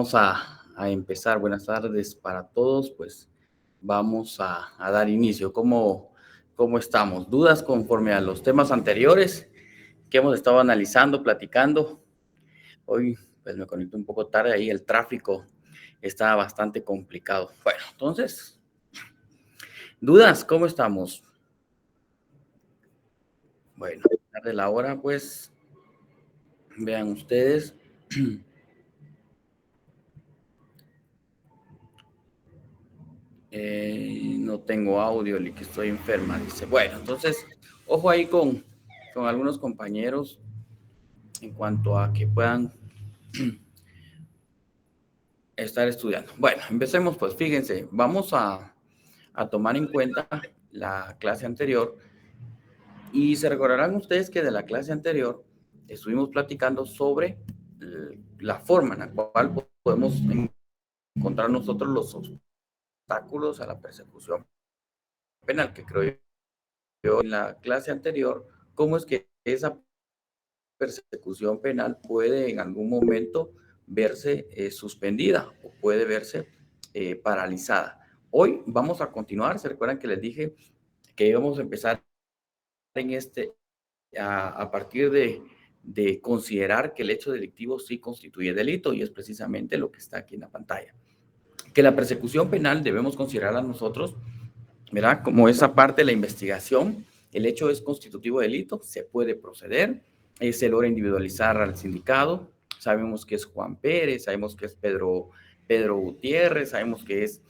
vamos a empezar. Buenas tardes para todos. Pues vamos a dar inicio. ¿Cómo estamos? ¿Dudas conforme a los temas anteriores que hemos estado analizando, platicando? Hoy pues me conecté un poco tarde, ahí el tráfico está bastante complicado. Bueno, entonces, ¿dudas? ¿Cómo estamos? Bueno, de la hora, pues, vean ustedes. No tengo audio, y que estoy enferma, dice. Bueno, entonces, ojo ahí con algunos compañeros en cuanto a que puedan estar estudiando. Bueno, empecemos pues, fíjense, vamos a tomar en cuenta la clase anterior y se recordarán ustedes que de la clase anterior estuvimos platicando sobre la forma en la cual podemos encontrar nosotros los obstáculos a la persecución penal, que creo yo en la clase anterior, cómo es que esa persecución penal puede en algún momento verse suspendida o puede verse paralizada. Hoy vamos a continuar. ¿Se recuerdan que les dije que íbamos a empezar en a partir de considerar que el hecho delictivo sí constituye delito, y es precisamente lo que está aquí en la pantalla? Que la persecución penal debemos considerarla nosotros, ¿verdad? Como esa parte de la investigación. El hecho es constitutivo de delito, se puede proceder, se logra individualizar al sindicado. Sabemos que es Juan Pérez, sabemos que es Pedro Gutiérrez, sabemos que es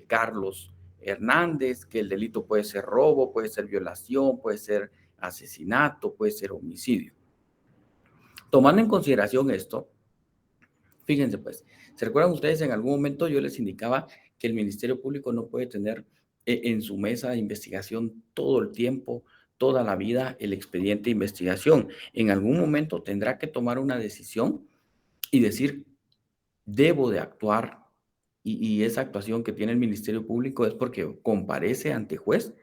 Carlos Hernández, que el delito puede ser robo, puede ser violación, puede ser asesinato, puede ser homicidio. Tomando en consideración esto, fíjense pues, ¿se recuerdan ustedes? En algún momento yo les indicaba que el Ministerio Público no puede tener en su mesa de investigación todo el tiempo, toda la vida, el expediente de investigación. En algún momento tendrá que tomar una decisión y decir, debo de actuar, y esa actuación que tiene el Ministerio Público es porque comparece ante juez,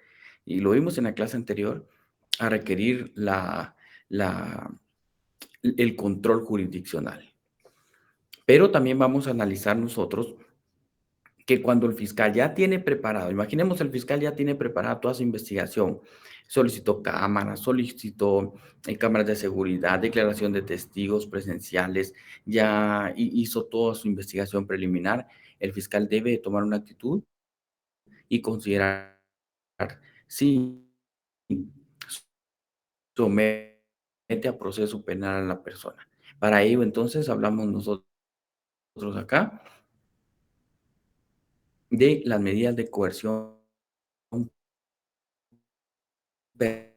y lo vimos en la clase anterior, a requerir el control jurisdiccional. Pero también vamos a analizar nosotros que cuando el fiscal ya tiene preparado, imaginemos el fiscal ya tiene preparada toda su investigación, solicitó cámaras, solicitó cámaras de seguridad, declaración de testigos presenciales, ya hizo toda su investigación preliminar, el fiscal debe tomar una actitud y considerar si somete a proceso penal a la persona. Para ello, entonces, hablamos nosotros acá de las medidas de coerción personal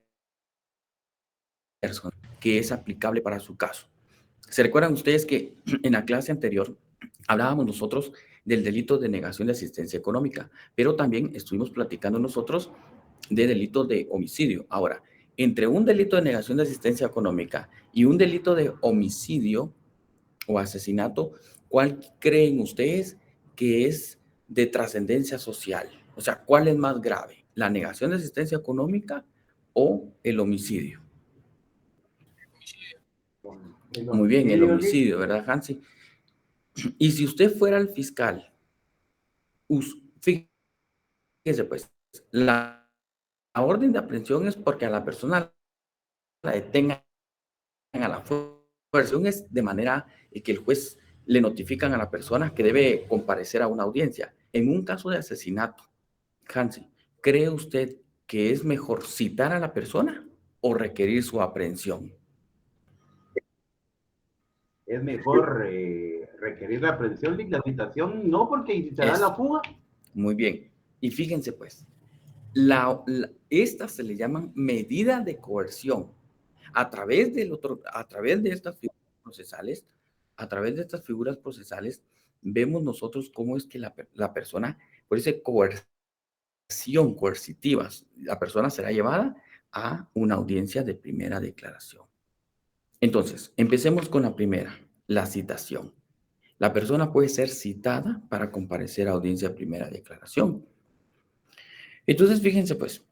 que es aplicable para su caso. ¿Se recuerdan ustedes que en la clase anterior hablábamos nosotros del delito de negación de asistencia económica, pero también estuvimos platicando nosotros de delito de homicidio? Ahora, entre un delito de negación de asistencia económica y un delito de homicidio o asesinato, ¿cuál creen ustedes que es de trascendencia social? O sea, ¿cuál es más grave? ¿La negación de asistencia económica o el homicidio? Muy bien, el homicidio, ¿verdad, Hansi? Y si usted fuera el fiscal, fíjese pues, la orden de aprehensión es porque a la persona la detengan a la fuerza. Es de manera que el juez le notifican a la persona que debe comparecer a una audiencia. En un caso de asesinato, Hansi, ¿cree usted que es mejor citar a la persona o requerir su aprehensión? Es mejor requerir la aprehensión y la citación, no, porque incitará la fuga. Muy bien. Y fíjense pues, estas se le llaman medidas de coerción. A través de estas figuras procesales, vemos nosotros cómo es que la persona, por esa coerción coercitiva, la persona será llevada a una audiencia de primera declaración. Entonces, empecemos con la primera, la citación. La persona puede ser citada para comparecer a audiencia de primera declaración. Entonces, fíjense pues,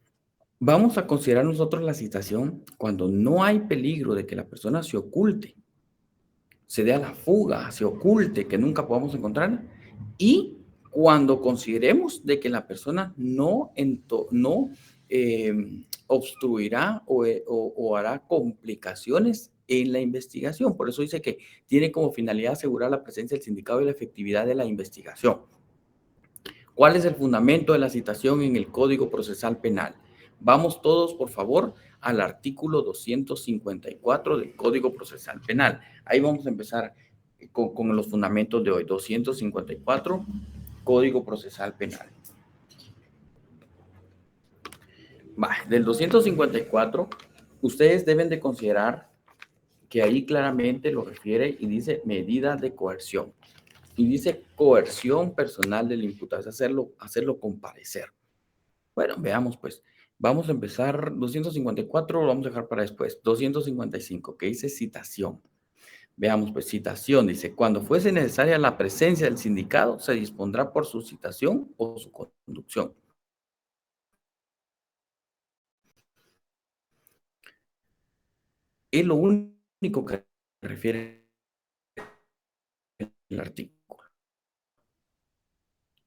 vamos a considerar nosotros la citación cuando no hay peligro de que la persona se oculte. se dé a la fuga, se oculte, que nunca podamos encontrar, y cuando consideremos de que la persona no obstruirá o hará complicaciones en la investigación. Por eso dice que tiene como finalidad asegurar la presencia del sindicado y la efectividad de la investigación. ¿Cuál es el fundamento de la citación en el Código Procesal Penal? Vamos todos, por favor, al artículo 254 del Código Procesal Penal. Ahí vamos a empezar con los fundamentos de hoy. 254, Código Procesal Penal. Del 254, ustedes deben de considerar que ahí claramente lo refiere y dice medida de coerción. Y dice coerción personal del imputado, es hacerlo comparecer. Bueno, veamos pues. Vamos a empezar 254, lo vamos a dejar para después. 255, que dice citación. Veamos pues, citación, dice, cuando fuese necesaria la presencia del sindicado, se dispondrá por su citación o su conducción. Es lo único que refiere el artículo.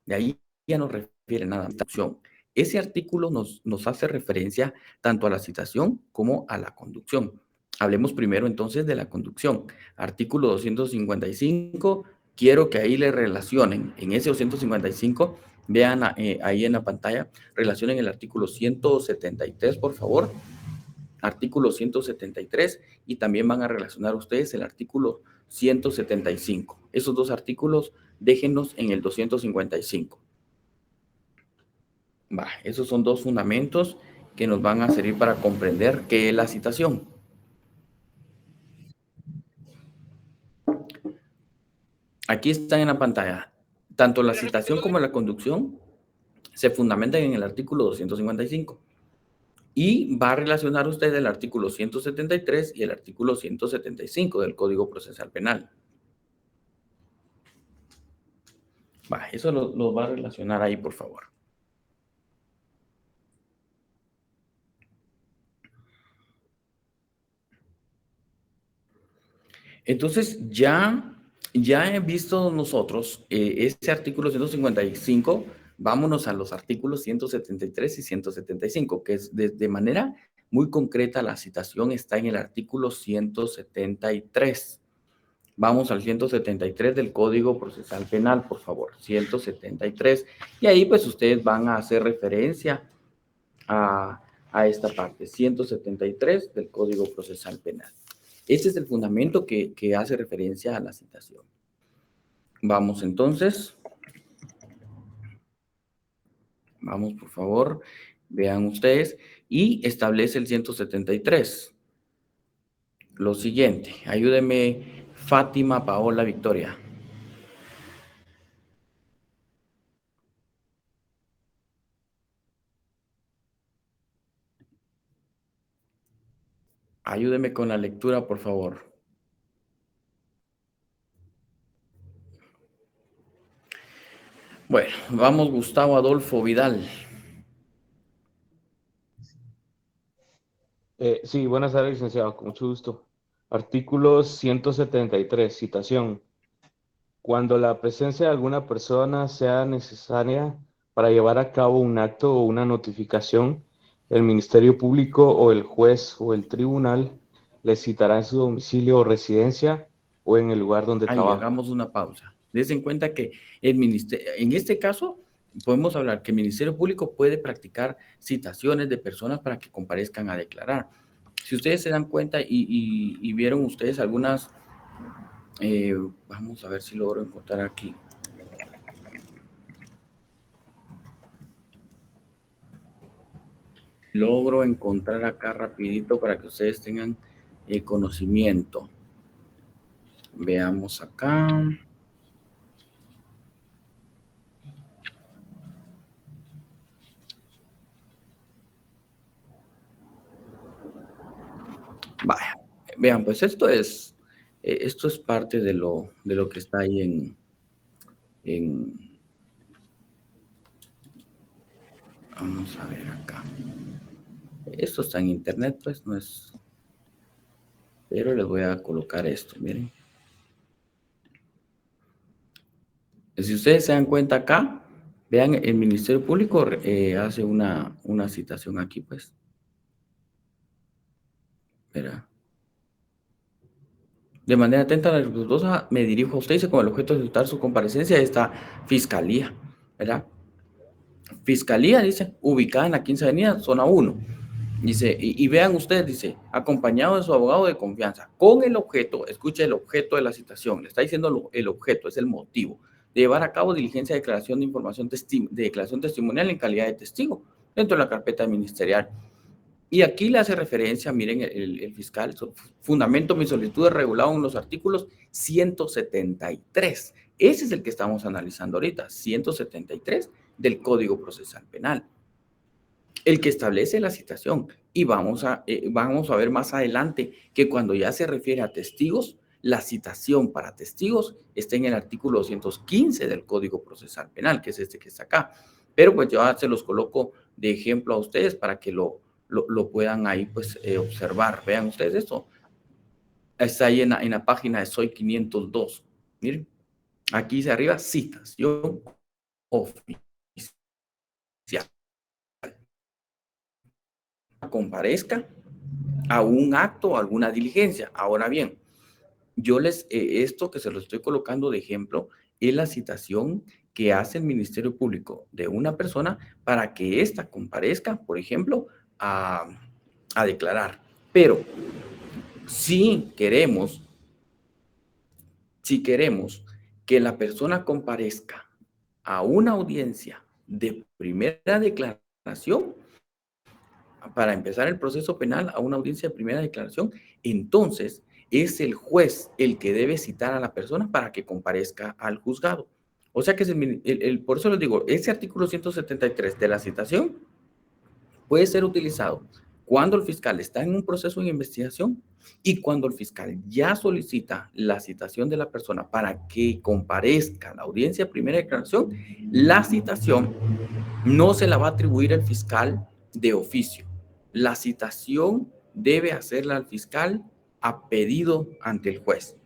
De ahí ya no refiere nada a la citación. Ese artículo nos hace referencia tanto a la citación como a la conducción. Hablemos primero entonces de la conducción. Artículo 255, quiero que ahí le relacionen, en ese 255, vean ahí en la pantalla, relacionen el artículo 173, por favor. Artículo 173, y también van a relacionar ustedes el artículo 175. Esos dos artículos déjenlos en el 255. Esos son dos fundamentos que nos van a servir para comprender qué es la citación. Aquí están en la pantalla. Tanto la citación como la conducción se fundamentan en el artículo 255. Y va a relacionar usted el artículo 173 y el artículo 175 del Código Procesal Penal. Eso lo va a relacionar ahí, por favor. Entonces, ya he visto nosotros este artículo 155, vámonos a los artículos 173 y 175, que es de manera muy concreta, la citación está en el artículo 173. Vamos al 173 del Código Procesal Penal, por favor, 173. Y ahí pues ustedes van a hacer referencia a esta parte, 173 del Código Procesal Penal. Este es el fundamento que hace referencia a la citación. Vamos entonces. Vamos, por favor, vean ustedes. Y establece el 173. Lo siguiente, ayúdeme, Fátima Paola Victoria. Ayúdeme con la lectura, por favor. Bueno, vamos, Gustavo Adolfo Vidal. Sí, buenas tardes, licenciado, con mucho gusto. Artículo 173, citación. Cuando la presencia de alguna persona sea necesaria para llevar a cabo un acto o una notificación, el Ministerio Público o el juez o el tribunal le citará en su domicilio o residencia o en el lugar donde Ahí, trabaja. hagamos una pausa. Des en cuenta que el ministerio, en este caso, podemos hablar que el Ministerio Público puede practicar citaciones de personas para que comparezcan a declarar. Si ustedes se dan cuenta y vieron ustedes algunas, vamos a ver si logro encontrar aquí. Logro encontrar acá rapidito para que ustedes tengan conocimiento. Veamos acá. Vaya, vean, pues esto es parte de lo que está ahí vamos a ver acá. Esto está en internet, pues no es, pero les voy a colocar esto, miren. Si ustedes se dan cuenta acá, vean, el Ministerio Público hace una citación aquí, pues. Verá. De manera atenta a la respetuosa, me dirijo a usted, dice, con el objeto de solicitar su comparecencia a esta fiscalía, ¿verdad? Fiscalía, dice, ubicada en la 15 Avenida, zona 1. Dice, y vean ustedes, dice, acompañado de su abogado de confianza, con el objeto, escuche el objeto de la citación, le está diciendo el objeto, es el motivo, de llevar a cabo diligencia de declaración de información, de declaración testimonial en calidad de testigo, dentro de la carpeta ministerial. Y aquí le hace referencia, miren, el fiscal, fundamento mi solicitud regulado en los artículos 173. Ese es el que estamos analizando ahorita, 173 del Código Procesal Penal, el que establece la citación. Y vamos a ver más adelante que cuando ya se refiere a testigos, la citación para testigos está en el artículo 215 del Código Procesal Penal, que es este que está acá. Pero pues yo se los coloco de ejemplo a ustedes para que lo puedan ahí pues observar. Vean ustedes esto. Está ahí en la página de Soy 502. Miren, aquí dice arriba, citación oficial. Comparezca a un acto o alguna diligencia. Ahora bien, yo esto que se lo estoy colocando de ejemplo es la citación que hace el Ministerio Público de una persona para que ésta comparezca, por ejemplo, a declarar. Pero si queremos que la persona comparezca a una audiencia de primera declaración, para empezar el proceso penal a una audiencia de primera declaración, entonces es el juez el que debe citar a la persona para que comparezca al juzgado. O sea que por eso les digo, ese artículo 173 de la citación puede ser utilizado cuando el fiscal está en un proceso de investigación y cuando el fiscal ya solicita la citación de la persona para que comparezca a la audiencia de primera declaración, la citación no se la va a atribuir el fiscal de oficio. La citación debe hacerla al fiscal a pedido ante el juez.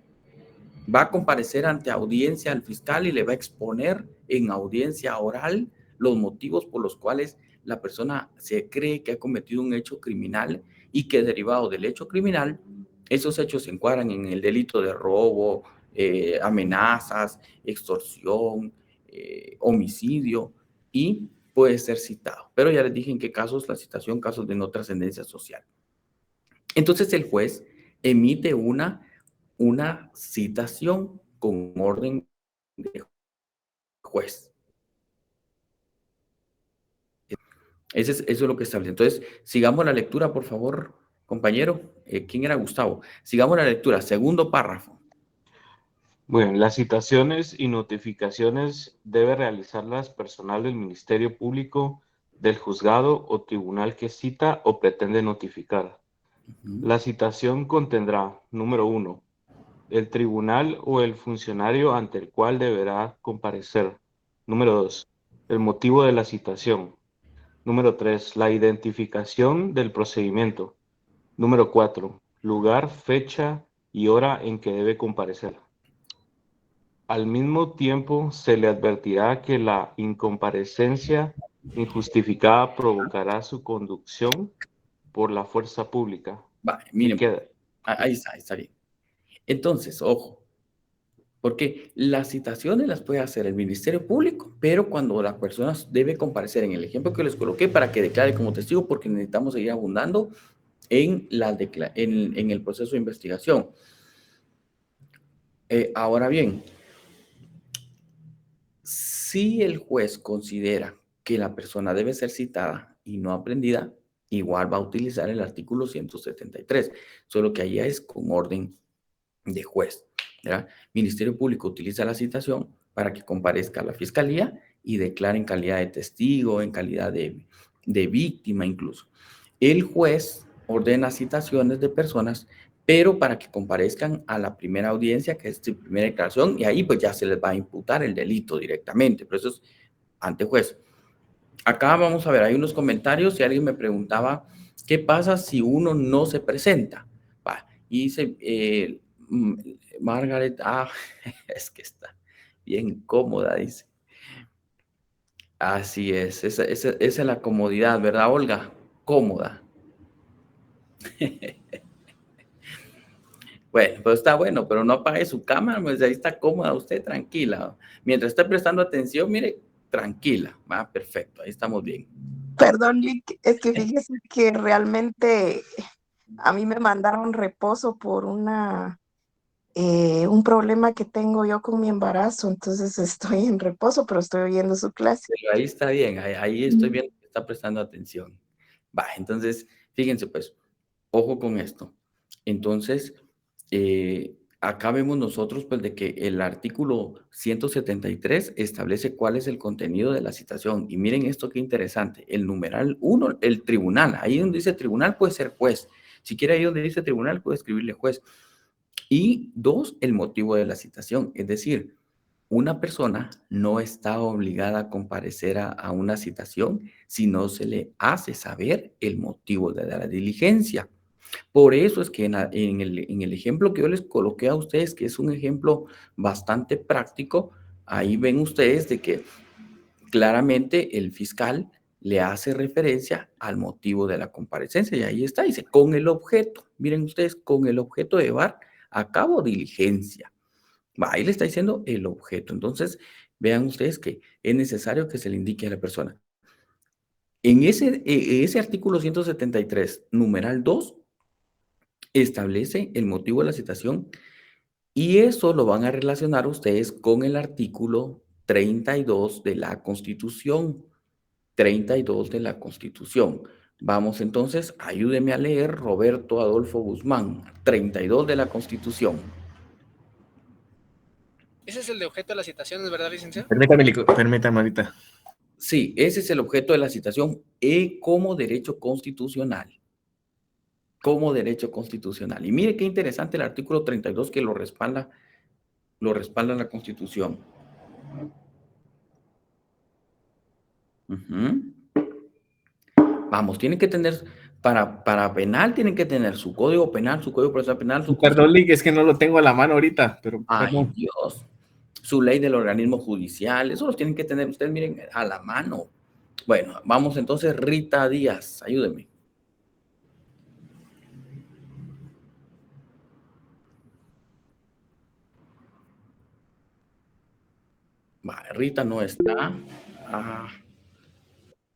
Va a comparecer ante audiencia al fiscal y le va a exponer en audiencia oral los motivos por los cuales la persona se cree que ha cometido un hecho criminal y que derivado del hecho criminal, esos hechos se encuadran en el delito de robo, amenazas, extorsión, homicidio y puede ser citado. Pero ya les dije en qué casos la citación, casos de no trascendencia social. Entonces el juez emite una citación con orden de juez. Eso es lo que establece. Entonces, sigamos la lectura, por favor, compañero. ¿Quién era Gustavo? Sigamos la lectura. Segundo párrafo. Bueno, las citaciones y notificaciones debe realizarlas personal del Ministerio Público, del juzgado o tribunal que cita o pretende notificar. La citación contendrá, número 1, el tribunal o el funcionario ante el cual deberá comparecer. Número 2, el motivo de la citación. Número 3, la identificación del procedimiento. Número 4, lugar, fecha y hora en que debe comparecer. Al mismo tiempo, se le advertirá que la incomparecencia injustificada provocará su conducción por la fuerza pública. Vale, miren, ahí está bien. Entonces, ojo, porque las citaciones las puede hacer el Ministerio Público, pero cuando la persona debe comparecer, en el ejemplo que les coloqué, para que declare como testigo, porque necesitamos seguir abundando en el proceso de investigación. Ahora bien, si el juez considera que la persona debe ser citada y no aprendida, igual va a utilizar el artículo 173, solo que allá es con orden de juez, ¿verdad? Ministerio Público utiliza la citación para que comparezca a la fiscalía y declare en calidad de testigo, en calidad de víctima incluso. El juez ordena citaciones de personas, pero para que comparezcan a la primera audiencia, que es su primera declaración, y ahí pues ya se les va a imputar el delito directamente, pero eso es ante juez. Acá vamos a ver, hay unos comentarios y alguien me preguntaba, ¿qué pasa si uno no se presenta? Y dice, Margaret, es que está, Bien cómoda, dice. Así es, esa es la comodidad, ¿verdad, Olga? Cómoda. Bueno, pues está bueno, pero no apague su cámara, pues ahí está cómoda usted, tranquila. Mientras esté prestando atención, mire, tranquila, va, perfecto, ahí estamos bien. Perdón, Lick, es que fíjese que realmente a mí me mandaron reposo por un problema que tengo yo con mi embarazo, entonces estoy en reposo, pero estoy oyendo su clase. Pero ahí está bien, ahí estoy viendo que está prestando atención. Va, entonces, fíjense pues, ojo con esto. Entonces, acá vemos nosotros pues de que el artículo 173 establece cuál es el contenido de la citación. Y miren esto qué interesante. El numeral 1, el tribunal. Ahí donde dice tribunal puede ser juez. Si quiere ahí donde dice tribunal puede escribirle juez. Y 2, el motivo de la citación. Es decir, una persona no está obligada a comparecer a una citación si no se le hace saber el motivo de la diligencia. Por eso es que en el ejemplo que yo les coloqué a ustedes, que es un ejemplo bastante práctico, ahí ven ustedes de que claramente el fiscal le hace referencia al motivo de la comparecencia y ahí está, dice, con el objeto, miren ustedes, con el objeto de llevar a cabo diligencia. Ahí le está diciendo el objeto. Entonces, vean ustedes que es necesario que se le indique a la persona. En ese artículo 173, numeral 2, establece el motivo de la citación y eso lo van a relacionar ustedes con el artículo 32 de la Constitución. 32 de la Constitución. Vamos entonces, ayúdeme a leer Roberto Adolfo Guzmán, 32 de la Constitución. Ese es el de objeto de las citaciones, ¿verdad, licenciado? Permítame ahorita. Sí, ese es el objeto de la citación como derecho constitucional. Como derecho constitucional. Y mire qué interesante el artículo 32 que lo respalda la Constitución. Vamos, tienen que tener, para penal tienen que tener su código penal, su código procesal penal, su... Perdón, Lick, es que no lo tengo a la mano ahorita, pero... Ay, perdón. Dios. Su ley del organismo judicial, eso los tienen que tener ustedes, miren, a la mano. Bueno, vamos entonces, Rita Díaz, ayúdeme. Vale, Rita no está.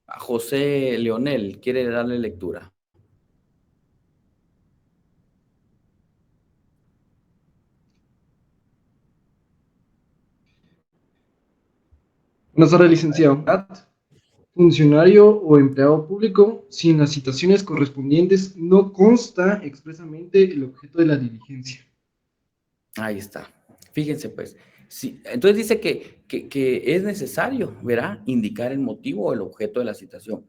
A José Leonel, ¿quiere darle lectura? Buenas tardes, licenciado. Funcionario o empleado público, si en las citaciones correspondientes no consta expresamente el objeto de la diligencia. Ahí está. Fíjense, pues. Sí, entonces dice que es necesario, ¿verdad?, indicar el motivo o el objeto de la citación.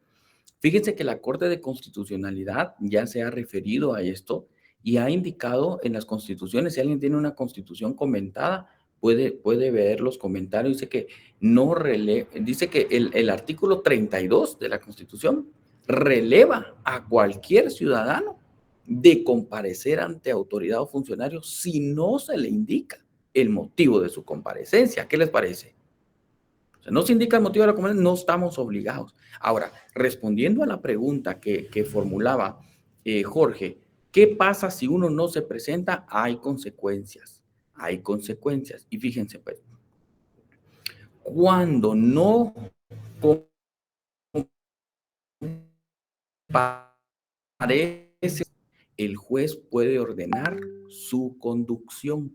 Fíjense que la Corte de Constitucionalidad ya se ha referido a esto y ha indicado en las constituciones, si alguien tiene una constitución comentada, puede ver los comentarios. Dice que dice que el artículo 32 de la Constitución releva a cualquier ciudadano de comparecer ante autoridad o funcionario si no se le indica el motivo de su comparecencia. ¿Qué les parece? O sea, no se indica el motivo de la comparecencia, no estamos obligados. Ahora, respondiendo a la pregunta que formulaba Jorge, ¿qué pasa si uno no se presenta? Hay consecuencias. Hay consecuencias. Y fíjense, pues, cuando no comparece, el juez puede ordenar su conducción.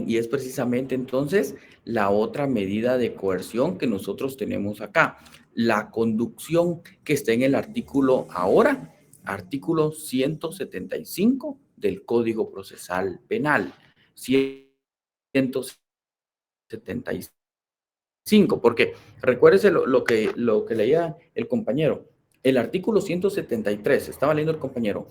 Y es precisamente entonces la otra medida de coerción que nosotros tenemos acá, la conducción que está en el artículo 175 del Código Procesal Penal, 175, porque recuérdese lo que leía el compañero. El artículo 173, estaba leyendo el compañero,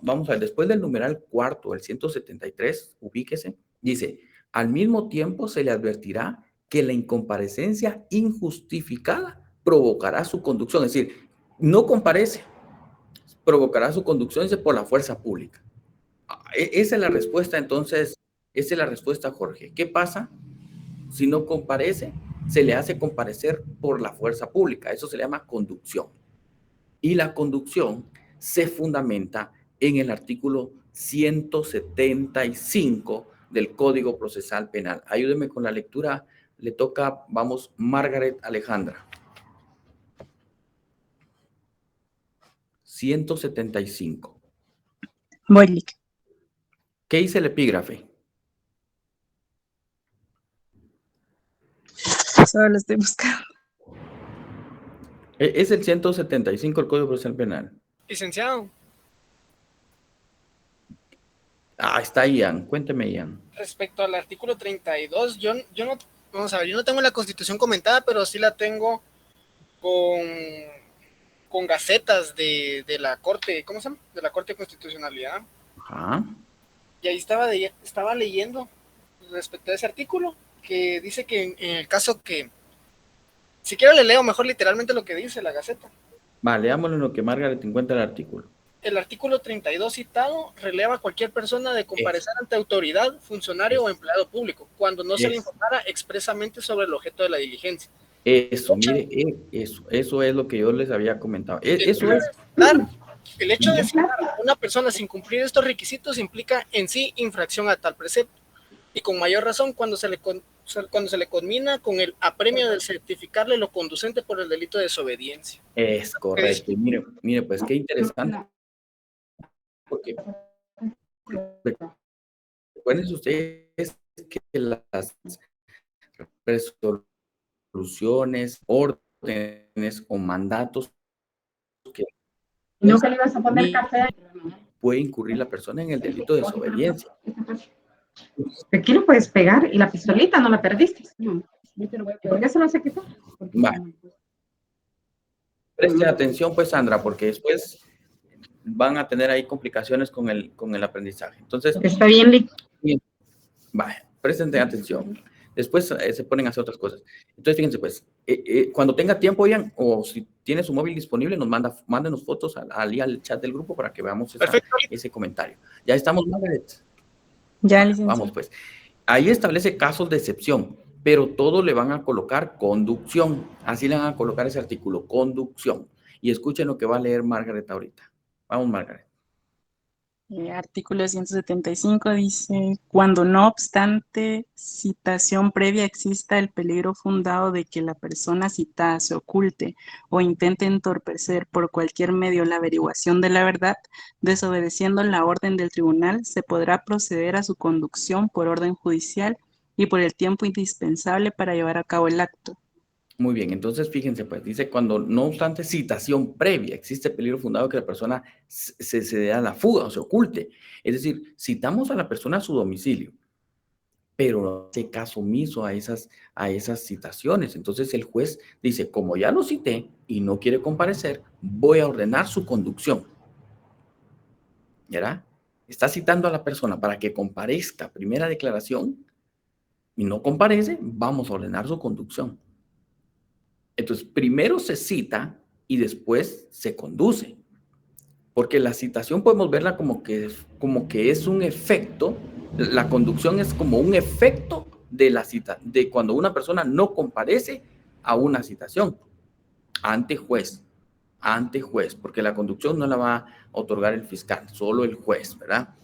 vamos a ver, después del numeral cuarto, el 173, ubíquese, dice, al mismo tiempo se le advertirá que la incomparecencia injustificada provocará su conducción, es decir, no comparece, provocará su conducción por la fuerza pública. Esa es la respuesta entonces Esa es la respuesta, Jorge. ¿Qué pasa si no comparece? Se le hace comparecer por la fuerza pública. Eso se le llama conducción. Y la conducción se fundamenta en el artículo 175 del Código Procesal Penal. Ayúdeme con la lectura. Le toca, vamos, Margaret Alejandra. 175. Voy. ¿Qué dice el epígrafe? Solo lo estoy buscando. Es el 175 del Código Procesal Penal. Licenciado, Ah, está Ian. Cuénteme, Ian. respecto al artículo 32, yo no, vamos a ver, yo no tengo la Constitución comentada, pero sí la tengo con gacetas de la Corte, ¿cómo se llama? De la Corte de Constitucionalidad. Ajá. Y ahí estaba leyendo respecto a ese artículo, que dice que en el caso que, si quiero le leo mejor literalmente lo que dice la Gaceta. Vale, leámoslo en lo que Margaret encuentra el artículo. El artículo 32 citado releva a cualquier persona de comparecer ante autoridad, funcionario o empleado público, cuando no se le informara expresamente sobre el objeto de la diligencia. Eso, mire, eso es lo que yo les había comentado. Eso es. El hecho de citar a una persona sin cumplir estos requisitos implica en sí infracción a tal precepto, y con mayor razón cuando se le conmina con el apremio de certificarle lo conducente por el delito de desobediencia. Es correcto. Y mire, pues qué interesante. Porque recuerden ustedes que las resoluciones, órdenes o mandatos que no se le ibas a poner café. puede incurrir la persona en el delito de desobediencia. Aquí lo puedes pegar y la pistolita no la perdiste. ¿Por qué se lo hace quitar? Vale. Preste atención, pues, Sandra, porque después van a tener ahí complicaciones con el aprendizaje. Entonces, está bien, Lick. Vale, presten atención. Después se ponen a hacer otras cosas. Entonces, fíjense, pues, cuando tenga tiempo, Ian, o si tiene su móvil disponible, mándenos fotos al chat del grupo para que veamos ese comentario. Ya estamos, Margaret. Ya, licenciado. Vamos, pues. Ahí establece casos de excepción, pero todo le van a colocar conducción. Así le van a colocar ese artículo, conducción. Y escuchen lo que va a leer Margaret ahorita. Vamos, Margaret. Artículo 175 dice, cuando no obstante citación previa exista el peligro fundado de que la persona citada se oculte o intente entorpecer por cualquier medio la averiguación de la verdad, desobedeciendo la orden del tribunal, se podrá proceder a su conducción por orden judicial y por el tiempo indispensable para llevar a cabo el acto. Muy bien, entonces fíjense, pues dice, cuando no obstante citación previa, existe peligro fundado que la persona se dé a la fuga o se oculte. Es decir, citamos a la persona a su domicilio, pero no hace caso omiso a esas citaciones. Entonces el juez dice, como ya lo cité y no quiere comparecer, voy a ordenar su conducción. ¿Ya? Está citando a la persona para que comparezca, primera declaración, y no comparece, vamos a ordenar su conducción. Entonces, primero se cita y después se conduce. Porque la citación podemos verla como que es un efecto, la conducción es como un efecto de la cita, de cuando una persona no comparece a una citación ante juez, porque la conducción no la va a otorgar el fiscal, solo el juez, ¿verdad?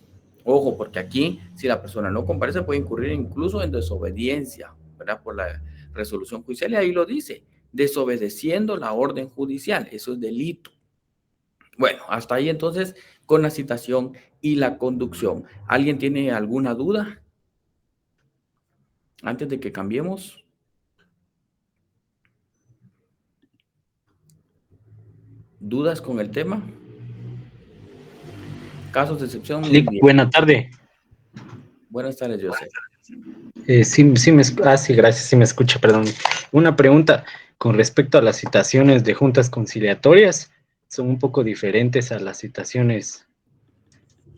Ojo, porque aquí, si la persona no comparece, puede incurrir incluso en desobediencia, ¿verdad? Por la resolución judicial, y ahí lo dice, desobedeciendo la orden judicial, eso es delito. Bueno, hasta ahí entonces con la citación y la conducción. ¿Alguien tiene alguna duda? Antes de que cambiemos. ¿Dudas con el tema? Casos de excepción. Buena tarde. Buenas tardes, José. Sí, gracias, sí me escucha, perdón. Una pregunta con respecto a las citaciones de juntas conciliatorias, son un poco diferentes a las citaciones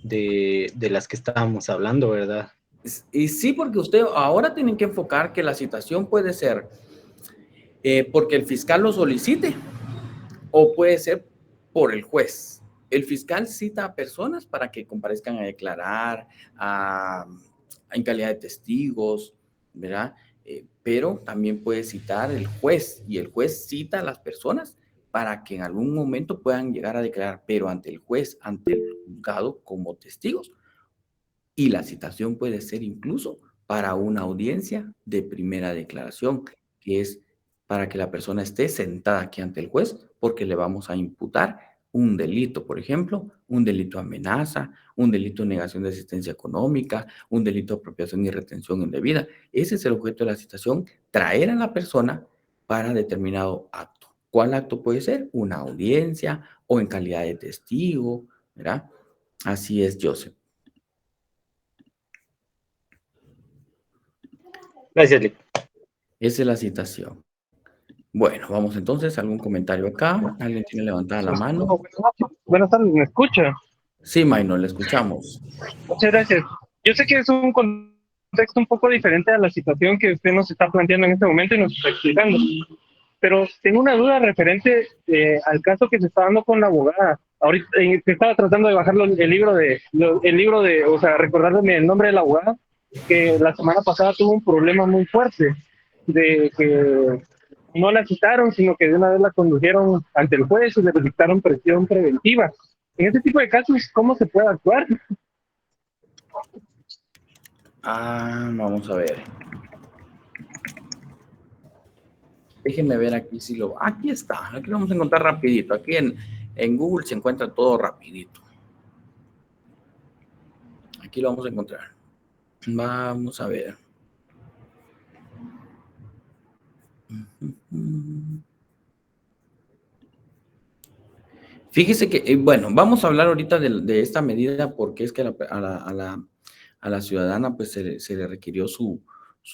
de las que estábamos hablando, ¿verdad? Y sí, porque usted ahora tienen que enfocar que la citación puede ser porque el fiscal lo solicite o puede ser por el juez. El fiscal cita a personas para que comparezcan a declarar, a en calidad de testigos, ¿verdad? Pero también puede citar el juez, y el juez cita a las personas para que en algún momento puedan llegar a declarar, pero ante el juez, ante el juzgado, como testigos. Y la citación puede ser incluso para una audiencia de primera declaración, que es para que la persona esté sentada aquí ante el juez, porque le vamos a imputar un delito, por ejemplo, un delito de amenaza, un delito de negación de asistencia económica, un delito de apropiación y retención indebida. Ese es el objeto de la citación, traer a la persona para determinado acto. ¿Cuál acto puede ser? Una audiencia o en calidad de testigo, ¿verdad? Así es, Joseph. Gracias, Lick. Esa es la citación. Bueno, vamos entonces, ¿algún comentario acá? ¿Alguien tiene levantada la mano? Buenas tardes, ¿me escucha? Sí, Maynor, le escuchamos. Muchas gracias. Yo sé que es un contexto un poco diferente a la situación que usted nos está planteando en este momento y nos está explicando, pero tengo una duda referente al caso que se está dando con la abogada. Ahorita que estaba tratando de bajar el libro de, o sea, recordarme el nombre de la abogada, que la semana pasada tuvo un problema muy fuerte de que no la citaron, sino que de una vez la condujeron ante el juez y le dictaron prisión preventiva. En este tipo de casos, ¿cómo se puede actuar? Vamos a ver. Déjenme ver aquí si lo... Aquí está, aquí lo vamos a encontrar rapidito. Aquí en Google se encuentra todo rapidito. Aquí lo vamos a encontrar. Vamos a ver. Fíjese que, bueno, vamos a hablar ahorita de esta medida porque es que a la ciudadana pues se le requirió su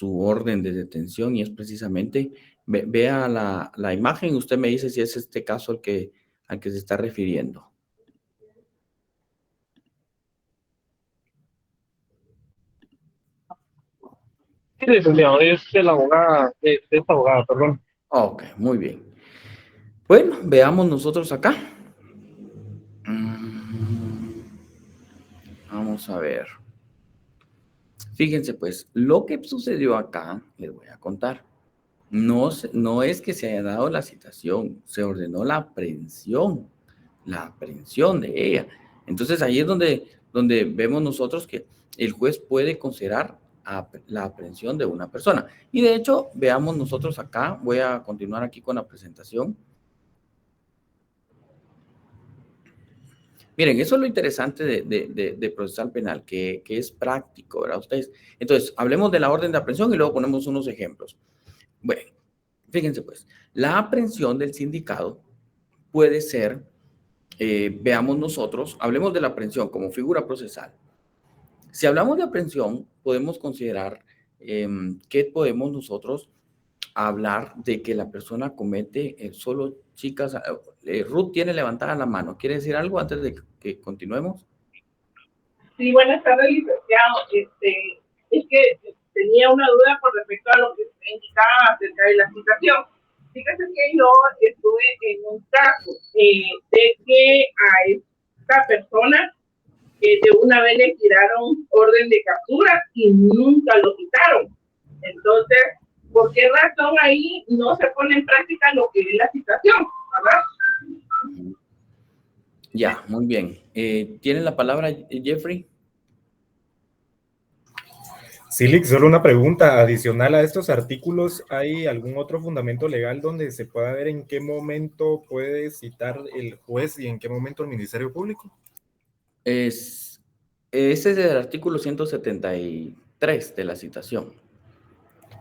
orden de detención y es precisamente, vea la imagen y usted me dice si es este caso al que se está refiriendo. Sí, licenciado, es de la abogada, de esta abogada, perdón. Ok, muy bien. Bueno, veamos nosotros acá. Vamos a ver. Fíjense pues, lo que sucedió acá, les voy a contar. No es que se haya dado la citación, se ordenó la aprehensión de ella. Entonces ahí es donde vemos nosotros que el juez puede considerar la aprehensión de una persona. Y de hecho, veamos nosotros acá, voy a continuar aquí con la presentación. Miren, eso es lo interesante de procesal penal, que es práctico, ¿verdad? Ustedes. Entonces, hablemos de la orden de aprehensión y luego ponemos unos ejemplos. Bueno, fíjense pues, la aprehensión del sindicado puede ser, veamos nosotros, hablemos de la aprehensión como figura procesal. Si hablamos de aprehensión, podemos considerar que podemos nosotros hablar de que la persona comete solo, chicas, Ruth tiene levantada la mano. ¿Quiere decir algo antes de que continuemos? Sí, buenas tardes, licenciado. Es que tenía una duda con respecto a lo que usted indicaba acerca de la citación. Fíjese que yo estuve en un caso de que a esta persona de una vez le tiraron orden de captura y nunca lo citaron. Entonces, ¿por qué razón ahí no se pone en práctica lo que es la citación? ¿Verdad? Ya, muy bien. ¿Tiene la palabra Jeffrey? Sí, Lick, solo una pregunta adicional a estos artículos. ¿Hay algún otro fundamento legal donde se pueda ver en qué momento puede citar el juez y en qué momento el Ministerio Público? Ese es el artículo 173 de la citación.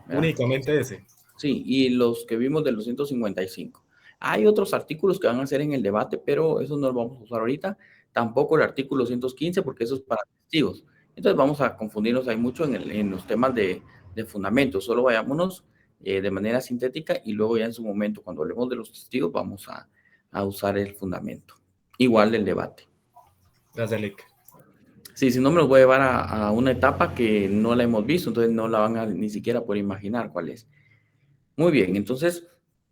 ¿Verdad? Únicamente ese. Sí, y los que vimos de los 155. Hay otros artículos que van a ser en el debate, pero eso no lo vamos a usar ahorita. Tampoco el artículo 115, porque eso es para testigos. Entonces vamos a confundirnos ahí mucho en los temas de fundamentos. Solo vayámonos de manera sintética y luego ya en su momento, cuando hablemos de los testigos, vamos a usar el fundamento. Igual del debate. Gracias, Lick. Sí, si no me los voy a llevar a una etapa que no la hemos visto, entonces no la van a ni siquiera poder imaginar cuál es. Muy bien, entonces,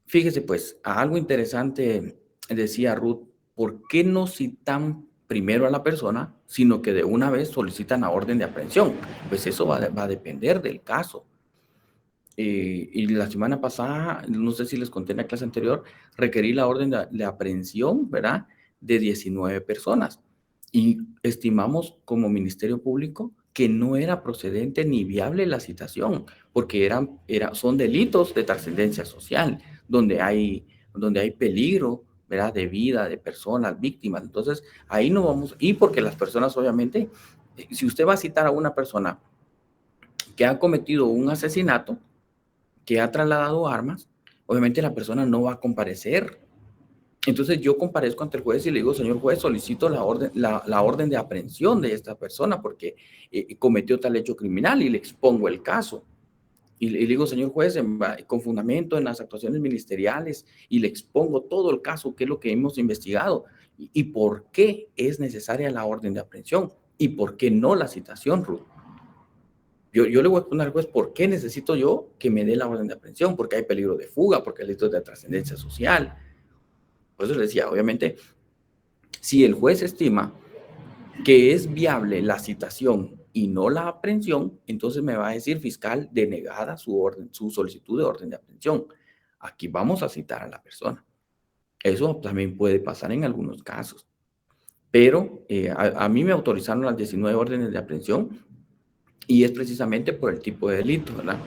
fíjese pues, algo interesante decía Ruth, ¿por qué no citan primero a la persona, sino que de una vez solicitan la orden de aprehensión. Pues eso va a depender del caso. Y la semana pasada, no sé si les conté en la clase anterior, requerí la orden de aprehensión, ¿verdad? De 19 personas. Y estimamos como Ministerio Público que no era procedente ni viable la citación, porque son delitos de trascendencia social, donde hay peligro, ¿verdad? De vida, de personas, víctimas. Entonces, ahí no vamos, y porque las personas, obviamente, si usted va a citar a una persona que ha cometido un asesinato, que ha trasladado armas, obviamente la persona no va a comparecer. Entonces yo comparezco ante el juez y le digo, señor juez, solicito la orden de aprehensión de esta persona porque cometió tal hecho criminal, y le expongo el caso. Y le digo, señor juez, con fundamento en las actuaciones ministeriales, y le expongo todo el caso, qué es lo que hemos investigado, y por qué es necesaria la orden de aprehensión, y por qué no la citación, Ruth. Yo le voy a exponer al juez por qué necesito yo que me dé la orden de aprehensión, porque hay peligro de fuga, porque hay delitos de trascendencia social. Por eso le decía, obviamente, si el juez estima que es viable la citación y no la aprehensión, entonces me va a decir, fiscal, denegada su solicitud de orden de aprehensión. Aquí vamos a citar a la persona. Eso también puede pasar en algunos casos. Pero a mí me autorizaron las 19 órdenes de aprehensión, y es precisamente por el tipo de delito, ¿verdad?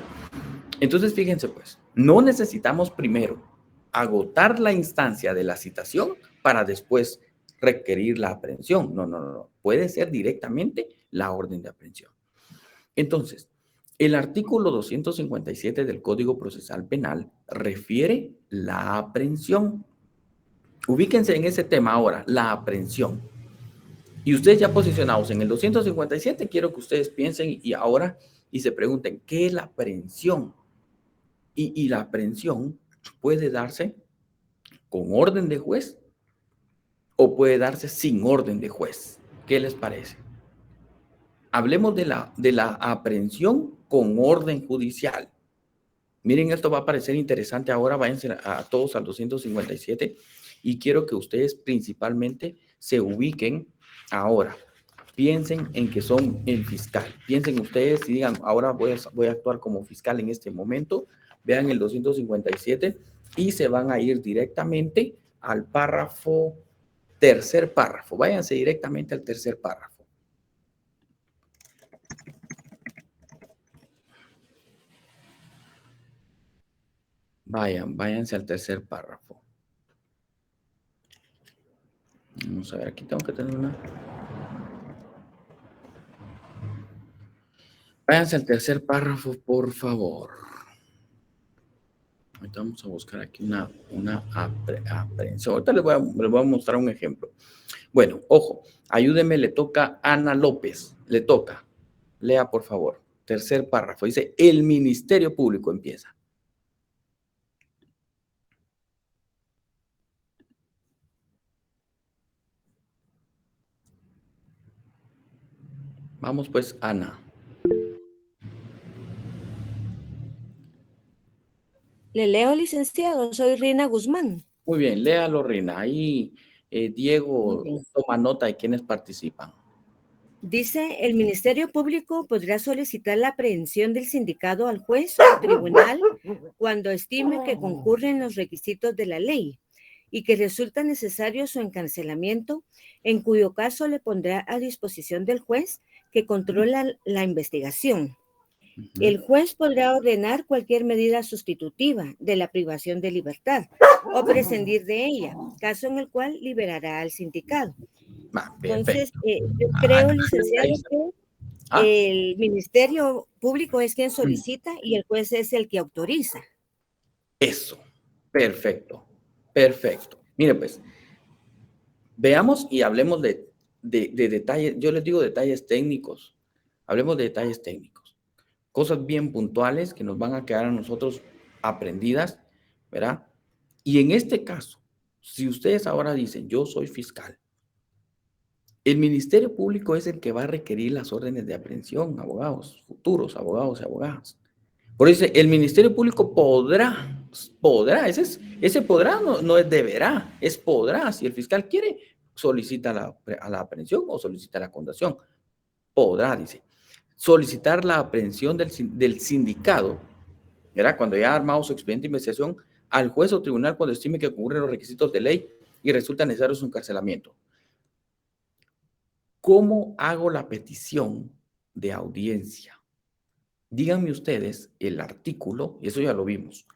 Entonces, fíjense pues, no necesitamos primero agotar la instancia de la citación para después requerir la aprehensión. No. Puede ser directamente la orden de aprehensión. Entonces, el artículo 257 del Código Procesal Penal refiere la aprehensión. Ubíquense en ese tema ahora, la aprehensión. Y ustedes ya posicionados en el 257, quiero que ustedes piensen y se pregunten, ¿qué es la aprehensión? Y la aprehensión puede darse con orden de juez o puede darse sin orden de juez. ¿Qué les parece? Hablemos de la aprehensión con orden judicial. Miren, esto va a parecer interesante ahora. Váyanse a todos al 257 y quiero que ustedes principalmente se ubiquen ahora. Piensen en que son el fiscal. Piensen ustedes y digan, ahora voy a actuar como fiscal en este momento. Vean el 257 y se van a ir directamente al tercer párrafo. Váyanse directamente al tercer párrafo. Váyanse al tercer párrafo. Vamos a ver, aquí tengo que tener una. Váyanse al tercer párrafo, por favor. Ahorita vamos a buscar aquí una aprehensión. Ahorita les voy a mostrar un ejemplo. Bueno, ojo, ayúdeme, le toca a Ana López. Le toca. Lea, por favor. Tercer párrafo. Dice, el Ministerio Público empieza. Vamos pues, Ana. Le leo, licenciado, soy Rina Guzmán. Muy bien, léalo, Rina. Ahí Diego toma nota de quienes participan. Dice, el Ministerio Público podrá solicitar la aprehensión del sindicado al juez o tribunal cuando estime que concurren los requisitos de la ley y que resulta necesario su encarcelamiento, en cuyo caso le pondrá a disposición del juez que controla la investigación. El juez podrá ordenar cualquier medida sustitutiva de la privación de libertad o prescindir de ella, caso en el cual liberará al sindicado. Entonces, yo creo, licenciado, que el Ministerio Público es quien solicita y el juez es el que autoriza. Eso, perfecto, perfecto. Mire pues, veamos y hablemos de detalles, yo les digo detalles técnicos, hablemos de detalles técnicos, cosas bien puntuales que nos van a quedar a nosotros aprendidas, ¿verdad? Y en este caso, si ustedes ahora dicen, yo soy fiscal, el Ministerio Público es el que va a requerir las órdenes de aprehensión, abogados, futuros abogados y abogadas. Por eso el Ministerio Público podrá, ese podrá no es deberá, es podrá. Si el fiscal quiere, solicita a la aprehensión o solicita la condenación. Podrá, dice, solicitar la aprehensión del sindicado, ¿verdad? Cuando ya ha armado su expediente de investigación, al juez o tribunal cuando estime que concurren los requisitos de ley y resulta necesario su encarcelamiento. ¿Cómo hago la petición de audiencia? Díganme ustedes el artículo, y eso ya lo vimos,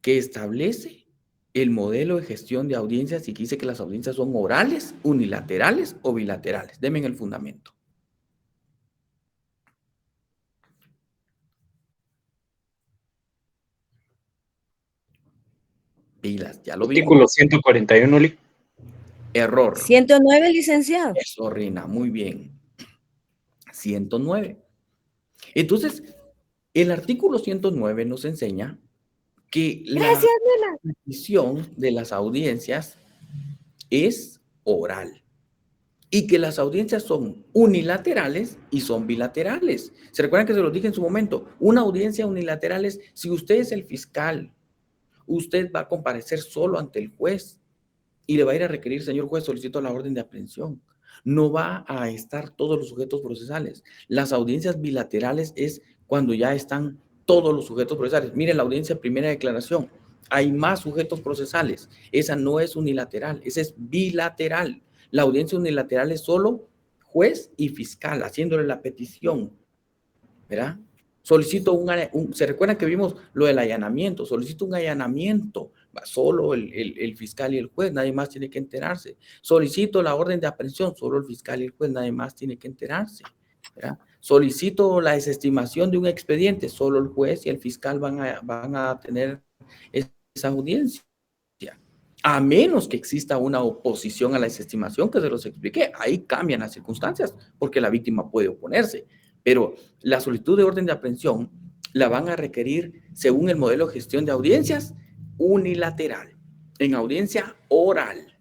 que establece el modelo de gestión de audiencias y que dice que las audiencias son orales, unilaterales o bilaterales. Denme el fundamento. Pilas, ya lo vimos. Artículo 141, Lic. Error. 109, licenciado. Eso, Rina, muy bien. 109. Entonces, el artículo 109 nos enseña que la petición de las audiencias es oral y que las audiencias son unilaterales y son bilaterales. ¿Se recuerdan que se los dije en su momento? Una audiencia unilateral es si usted es el fiscal, usted va a comparecer solo ante el juez y le va a ir a requerir, señor juez, solicito la orden de aprehensión. No va a estar todos los sujetos procesales. Las audiencias bilaterales es cuando ya están todos los sujetos procesales. Miren la audiencia primera declaración. Hay más sujetos procesales. Esa no es unilateral, esa es bilateral. La audiencia unilateral es solo juez y fiscal haciéndole la petición, ¿verdad? Solicito ¿se recuerdan que vimos lo del allanamiento? Solicito un allanamiento, solo el fiscal y el juez, nadie más tiene que enterarse. Solicito la orden de aprehensión, solo el fiscal y el juez, nadie más tiene que enterarse, ¿verdad? Solicito la desestimación de un expediente, solo el juez y el fiscal van a tener esa audiencia. A menos que exista una oposición a la desestimación, que se los expliqué, ahí cambian las circunstancias, porque la víctima puede oponerse. Pero la solicitud de orden de aprehensión la van a requerir según el modelo de gestión de audiencias unilateral, en audiencia oral.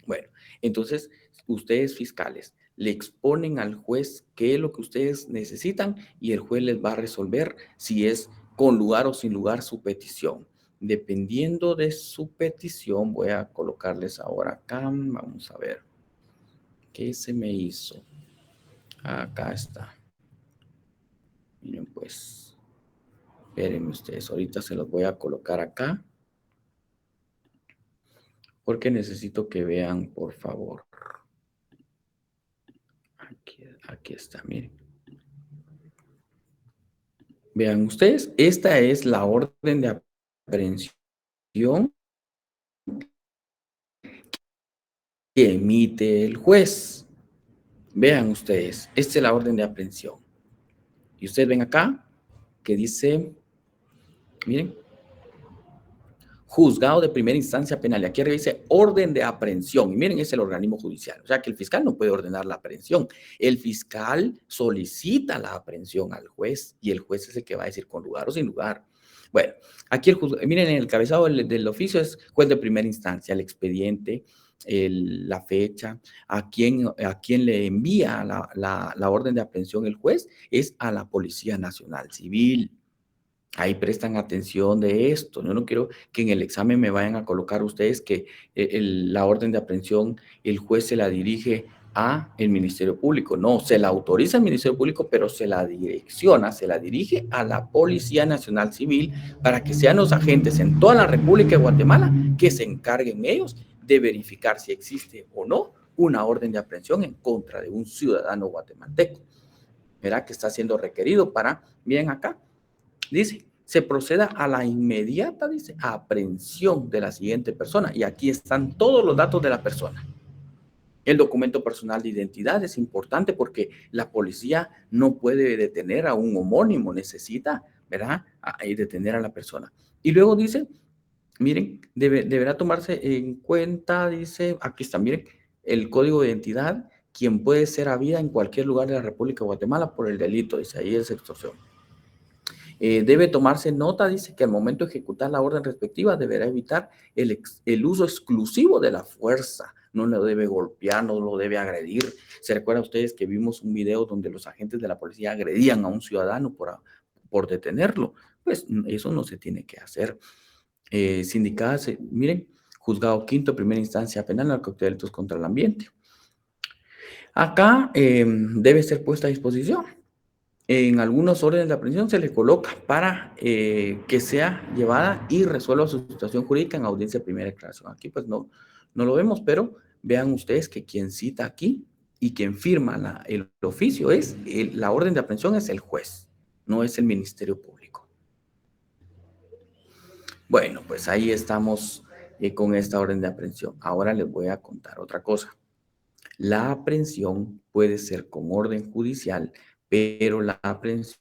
Bueno, entonces ustedes fiscales le exponen al juez qué es lo que ustedes necesitan y el juez les va a resolver si es con lugar o sin lugar su petición. Dependiendo de su petición, voy a colocarles ahora acá, vamos a ver, ¿qué se me hizo? Acá está. Miren pues, espérenme ustedes, ahorita se los voy a colocar acá, porque necesito que vean, por favor. Aquí está, miren. Vean ustedes, esta es la orden de aprehensión que emite el juez. Vean ustedes, esta es la orden de aprehensión. Y ustedes ven acá que dice, miren, juzgado de primera instancia penal. Y aquí arriba dice orden de aprehensión. Y miren, es el organismo judicial. O sea que el fiscal no puede ordenar la aprehensión. El fiscal solicita la aprehensión al juez y el juez es el que va a decir con lugar o sin lugar. Bueno, aquí miren, en el cabezado del oficio es juez de primera instancia, el expediente, la fecha, a quien le envía la orden de aprehensión el juez es a la Policía Nacional Civil. Ahí prestan atención de esto. Yo no quiero que en el examen me vayan a colocar ustedes que la orden de aprehensión el juez se la dirige a el Ministerio Público. No, se la autoriza el Ministerio Público, pero se la direcciona, se la dirige a la Policía Nacional Civil para que sean los agentes en toda la República de Guatemala que se encarguen ellos de verificar si existe o no una orden de aprehensión en contra de un ciudadano guatemalteco. Verá que está siendo requerido para, miren acá, dice, se proceda a la inmediata, dice, aprehensión de la siguiente persona. Y aquí están todos los datos de la persona. El documento personal de identidad es importante porque la policía no puede detener a un homónimo, necesita, ¿verdad?, detener a la persona. Y luego dice, miren, deberá tomarse en cuenta, dice, aquí está, miren, el código de identidad, quien puede ser habida en cualquier lugar de la República de Guatemala por el delito, dice, ahí es extorsión. Debe tomarse nota, dice, que al momento de ejecutar la orden respectiva deberá evitar el uso exclusivo de la fuerza. No lo debe golpear, no lo debe agredir. ¿Se recuerdan ustedes que vimos un video donde los agentes de la policía agredían a un ciudadano por detenerlo? Pues eso no se tiene que hacer. Sindicadas, miren, Juzgado Quinto, Primera Instancia Penal, Narcodelitos contra el Ambiente. Acá debe ser puesta a disposición. En algunos órdenes de aprehensión se le coloca para que sea llevada y resuelva su situación jurídica en audiencia de primera declaración. Aquí pues no lo vemos, pero vean ustedes que quien cita aquí y quien firma el oficio la orden de aprehensión es el juez, no es el Ministerio Público. Bueno, pues ahí estamos con esta orden de aprehensión. Ahora les voy a contar otra cosa. La aprehensión puede ser con orden judicial, pero la aprehensión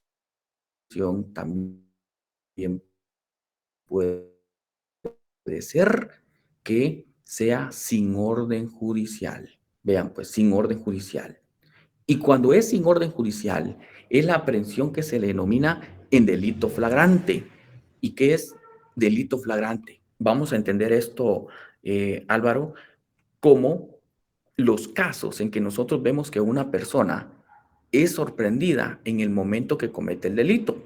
también puede ser que sea sin orden judicial. Vean, pues sin orden judicial. Y cuando es sin orden judicial, es la aprehensión que se le denomina en delito flagrante. ¿Y qué es delito flagrante? Vamos a entender esto, Álvaro, como los casos en que nosotros vemos que una persona es sorprendida en el momento que comete el delito.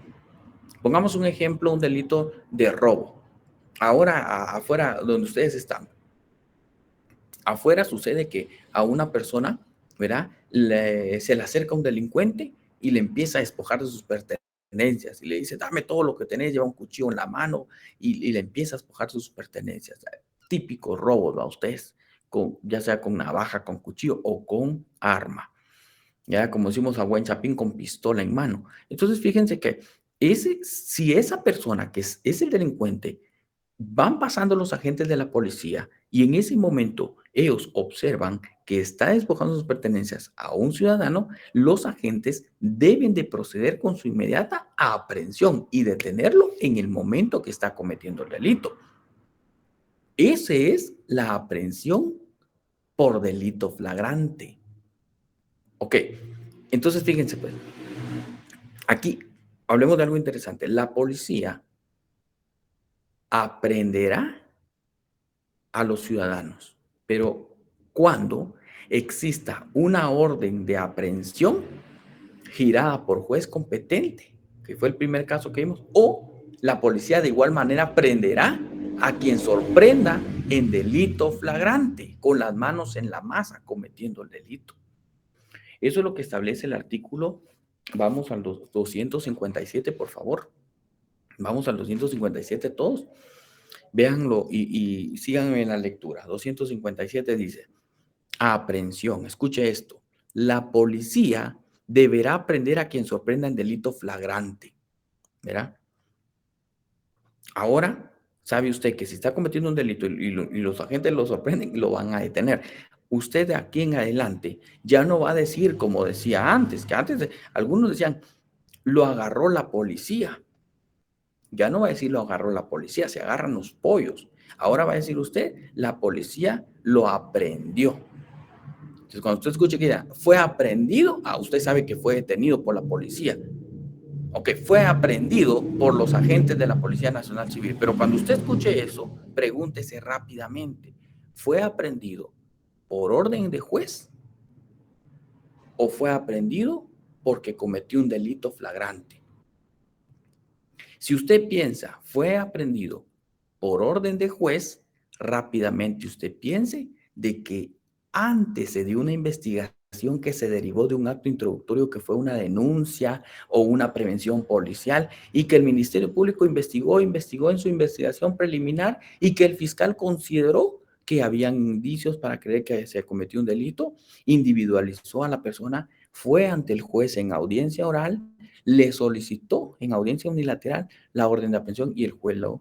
Pongamos un ejemplo, un delito de robo. Ahora, afuera donde ustedes están, afuera sucede que a una persona, ¿verdad? Se le acerca un delincuente y le empieza a despojar de sus pertenencias y le dice, dame todo lo que tenés, lleva un cuchillo en la mano y le empieza a despojar de sus pertenencias. Típico robo, ¿no? A ustedes, ya sea con navaja, con cuchillo o con arma. Ya, como decimos a buen chapín, con pistola en mano. Entonces, fíjense que si esa persona que es el delincuente, van pasando los agentes de la policía y en ese momento ellos observan que está despojando sus pertenencias a un ciudadano, los agentes deben de proceder con su inmediata aprehensión y detenerlo en el momento que está cometiendo el delito. Esa es la aprehensión por delito flagrante. Ok, entonces fíjense pues, aquí hablemos de algo interesante. La policía aprenderá a los ciudadanos, pero cuando exista una orden de aprehensión girada por juez competente, que fue el primer caso que vimos, o la policía de igual manera prenderá a quien sorprenda en delito flagrante, con las manos en la masa cometiendo el delito. Eso es lo que establece el artículo. Vamos al 257, por favor. Vamos al 257 todos. Véanlo y síganme en la lectura. 257 dice, aprehensión. Escuche esto. La policía deberá aprender a quien sorprenda en delito flagrante. ¿Verdad? Ahora, sabe usted que si está cometiendo un delito y los agentes lo sorprenden, lo van a detener. Usted de aquí en adelante ya no va a decir como decía antes, que antes algunos decían, lo agarró la policía. Ya no va a decir lo agarró la policía, se agarran los pollos. Ahora va a decir usted, la policía lo aprendió. Entonces, cuando usted escuche que ya fue aprendido, usted sabe que fue detenido por la policía. Ok, fue aprendido por los agentes de la Policía Nacional Civil. Pero cuando usted escuche eso, pregúntese rápidamente, ¿fue aprendido por orden de juez o fue aprendido porque cometió un delito flagrante? Si usted piensa, fue aprendido por orden de juez, rápidamente usted piense de que antes se dio una investigación que se derivó de un acto introductorio que fue una denuncia o una prevención policial y que el Ministerio Público investigó en su investigación preliminar y que el fiscal consideró que habían indicios para creer que se cometió un delito, individualizó a la persona, fue ante el juez en audiencia oral, le solicitó en audiencia unilateral la orden de aprehensión y el juez lo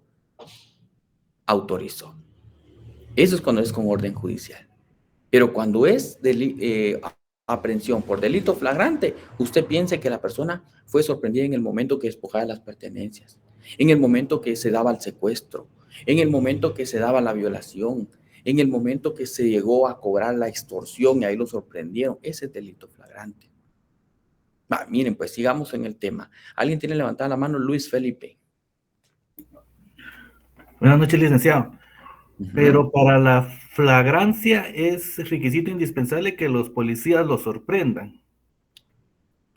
autorizó. Eso es cuando es con orden judicial. Pero cuando es aprehensión por delito flagrante, usted piense que la persona fue sorprendida en el momento que despojaba las pertenencias, en el momento que se daba el secuestro, en el momento que se daba la violación, en el momento que se llegó a cobrar la extorsión y ahí lo sorprendieron. Ese es delito flagrante. Miren, pues sigamos en el tema. ¿Alguien tiene levantada la mano? Luis Felipe. Buenas noches, licenciado. Pero para la flagrancia es requisito indispensable que los policías lo sorprendan.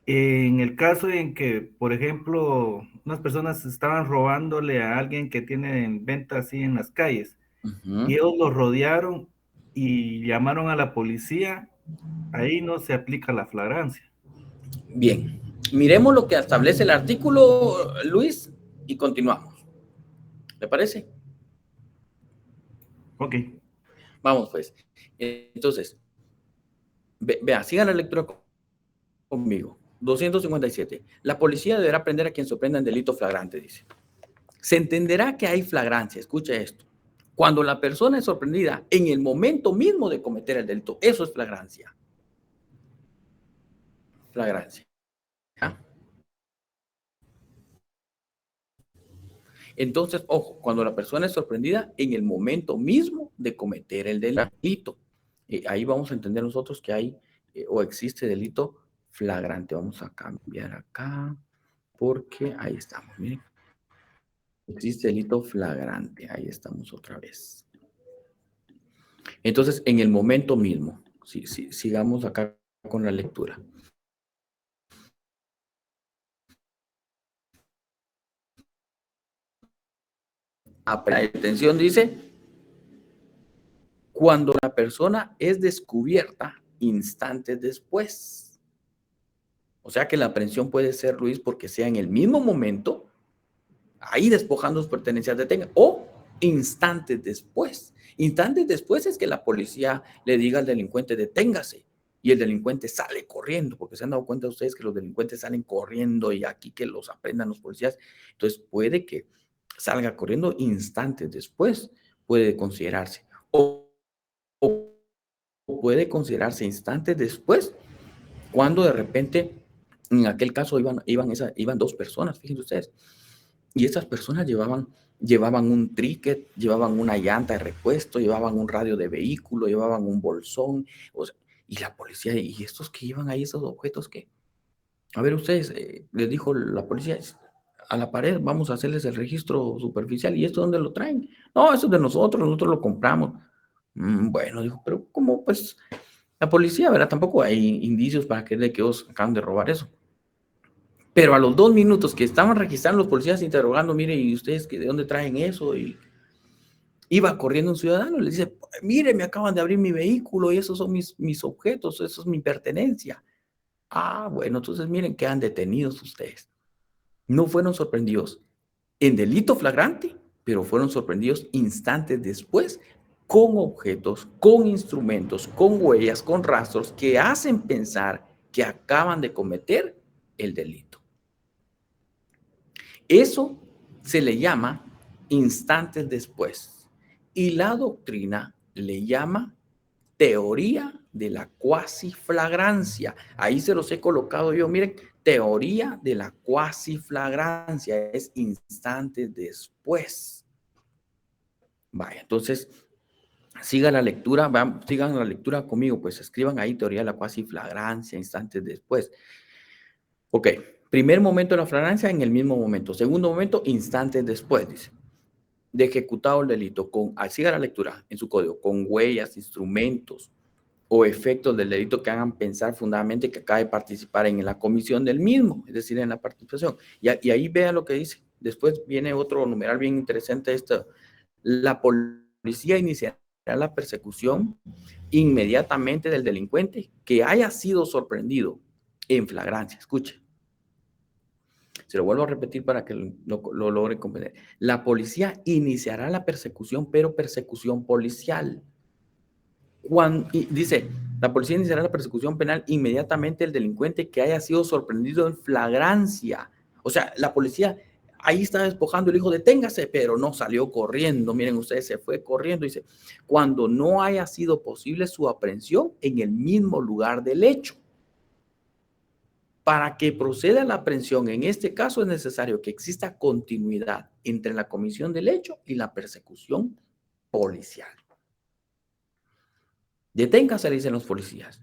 En el caso en que, por ejemplo, unas personas estaban robándole a alguien que tiene en venta así en las calles y ellos lo rodearon y llamaron a la policía, ahí no se aplica la flagrancia. Bien, miremos lo que establece el artículo, Luis, y continuamos. ¿Le parece? Ok. Vamos pues. Entonces, vea, sigan la lectura conmigo. 257. La policía deberá prender a quien sorprenda en delito flagrante, dice. Se entenderá que hay flagrancia, escucha esto. Cuando la persona es sorprendida en el momento mismo de cometer el delito, eso es flagrancia. Flagrancia. ¿Ah? Entonces, ojo, cuando la persona es sorprendida en el momento mismo de cometer el delito. Ahí vamos a entender nosotros que hay o existe delito flagrante. Vamos a cambiar acá porque ahí estamos, miren. Existe delito flagrante, ahí estamos otra vez. Entonces, en el momento mismo, sigamos acá con la lectura. Atención, dice, cuando la persona es descubierta instantes después. O sea que la aprehensión puede ser, Luis, porque sea en el mismo momento, ahí despojando sus pertenencias detenga, o instantes después. Instantes después es que la policía le diga al delincuente deténgase y el delincuente sale corriendo, porque se han dado cuenta ustedes que los delincuentes salen corriendo y aquí que los aprendan los policías. Entonces puede que salga corriendo instantes después, puede considerarse. O puede considerarse instantes después cuando de repente, en aquel caso iban dos personas, fíjense ustedes, y esas personas llevaban un tríquet, llevaban una llanta de repuesto, llevaban un radio de vehículo, llevaban un bolsón, o sea, y la policía, ¿y estos que llevan ahí esos objetos qué? A ver, ustedes, les dijo la policía, a la pared vamos a hacerles el registro superficial, ¿y esto dónde lo traen? No, eso es de nosotros lo compramos. Bueno, dijo, pero ¿cómo? Pues la policía, ¿verdad? Tampoco hay indicios para creerle que ellos acaban de robar eso. Pero a los 2 minutos que estaban registrando los policías interrogando, mire, ¿y ustedes de dónde traen eso? Y iba corriendo un ciudadano, le dice, mire, me acaban de abrir mi vehículo y esos son mis objetos, eso es mi pertenencia. Ah, bueno, entonces miren, quedan detenidos ustedes. No fueron sorprendidos en delito flagrante, pero fueron sorprendidos instantes después con objetos, con instrumentos, con huellas, con rastros que hacen pensar que acaban de cometer el delito. Eso se le llama instantes después y la doctrina le llama teoría de la cuasiflagrancia. Ahí se los he colocado yo, miren, teoría de la cuasiflagrancia es instantes después. Vaya, entonces, sigan la lectura conmigo, pues escriban ahí teoría de la cuasiflagrancia, instantes después. Ok, primer momento de la flagrancia en el mismo momento. Segundo momento, instantes después, dice. De ejecutado el delito, siga la lectura en su código, con huellas, instrumentos o efectos del delito que hagan pensar fundamentalmente que acaba de participar en la comisión del mismo, es decir, en la participación. Y ahí vean lo que dice. Después viene otro numeral bien interesante. La policía iniciará la persecución inmediatamente del delincuente que haya sido sorprendido en flagrancia. Escuche. Se lo vuelvo a repetir para que lo logren comprender. La policía iniciará la persecución, pero persecución policial. Dice, la policía iniciará la persecución penal inmediatamente el delincuente que haya sido sorprendido en flagrancia. O sea, la policía ahí está despojando, el hijo, deténgase, pero no salió corriendo. Miren ustedes, se fue corriendo. Dice, cuando no haya sido posible su aprehensión en el mismo lugar del hecho. Para que proceda la aprehensión, en este caso es necesario que exista continuidad entre la comisión del hecho y la persecución policial. Deténgase, le dicen los policías.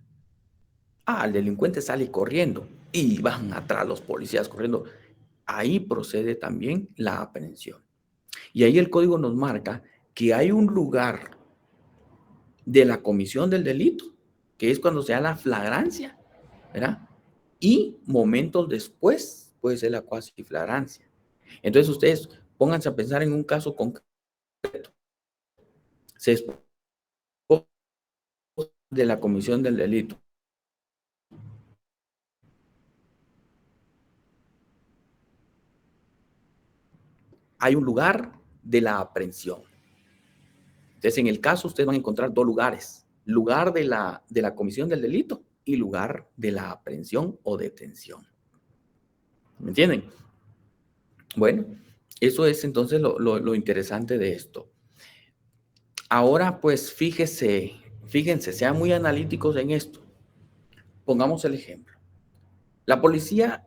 El delincuente sale corriendo y van atrás los policías corriendo. Ahí procede también la aprehensión. Y ahí el código nos marca que hay un lugar de la comisión del delito, que es cuando se da la flagrancia, ¿verdad? Y momentos después puede ser la cuasiflagrancia. Entonces ustedes pónganse a pensar en un caso concreto. se expone de la comisión del delito. Hay un lugar de la aprehensión. Entonces, en el caso, ustedes van a encontrar dos lugares. Lugar de la comisión del delito y lugar de la aprehensión o detención. ¿Me entienden? Bueno, eso es entonces lo interesante de esto. Ahora, pues, fíjense, sean muy analíticos en esto. Pongamos el ejemplo. La policía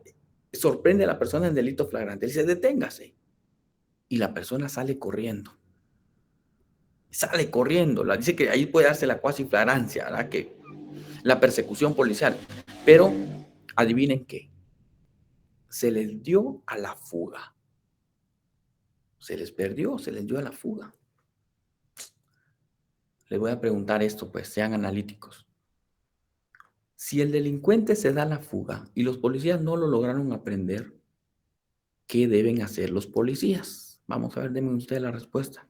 sorprende a la persona en delito flagrante. Dice, deténgase. Y la persona sale corriendo. Dice que ahí puede darse la cuasi flagrancia, ¿verdad? Que la persecución policial. Pero, adivinen qué. Se les dio a la fuga. Se les dio a la fuga. Les voy a preguntar esto, pues, sean analíticos. Si el delincuente se da la fuga y los policías no lo lograron aprender, ¿qué deben hacer los policías? Vamos a ver, denme ustedes la respuesta.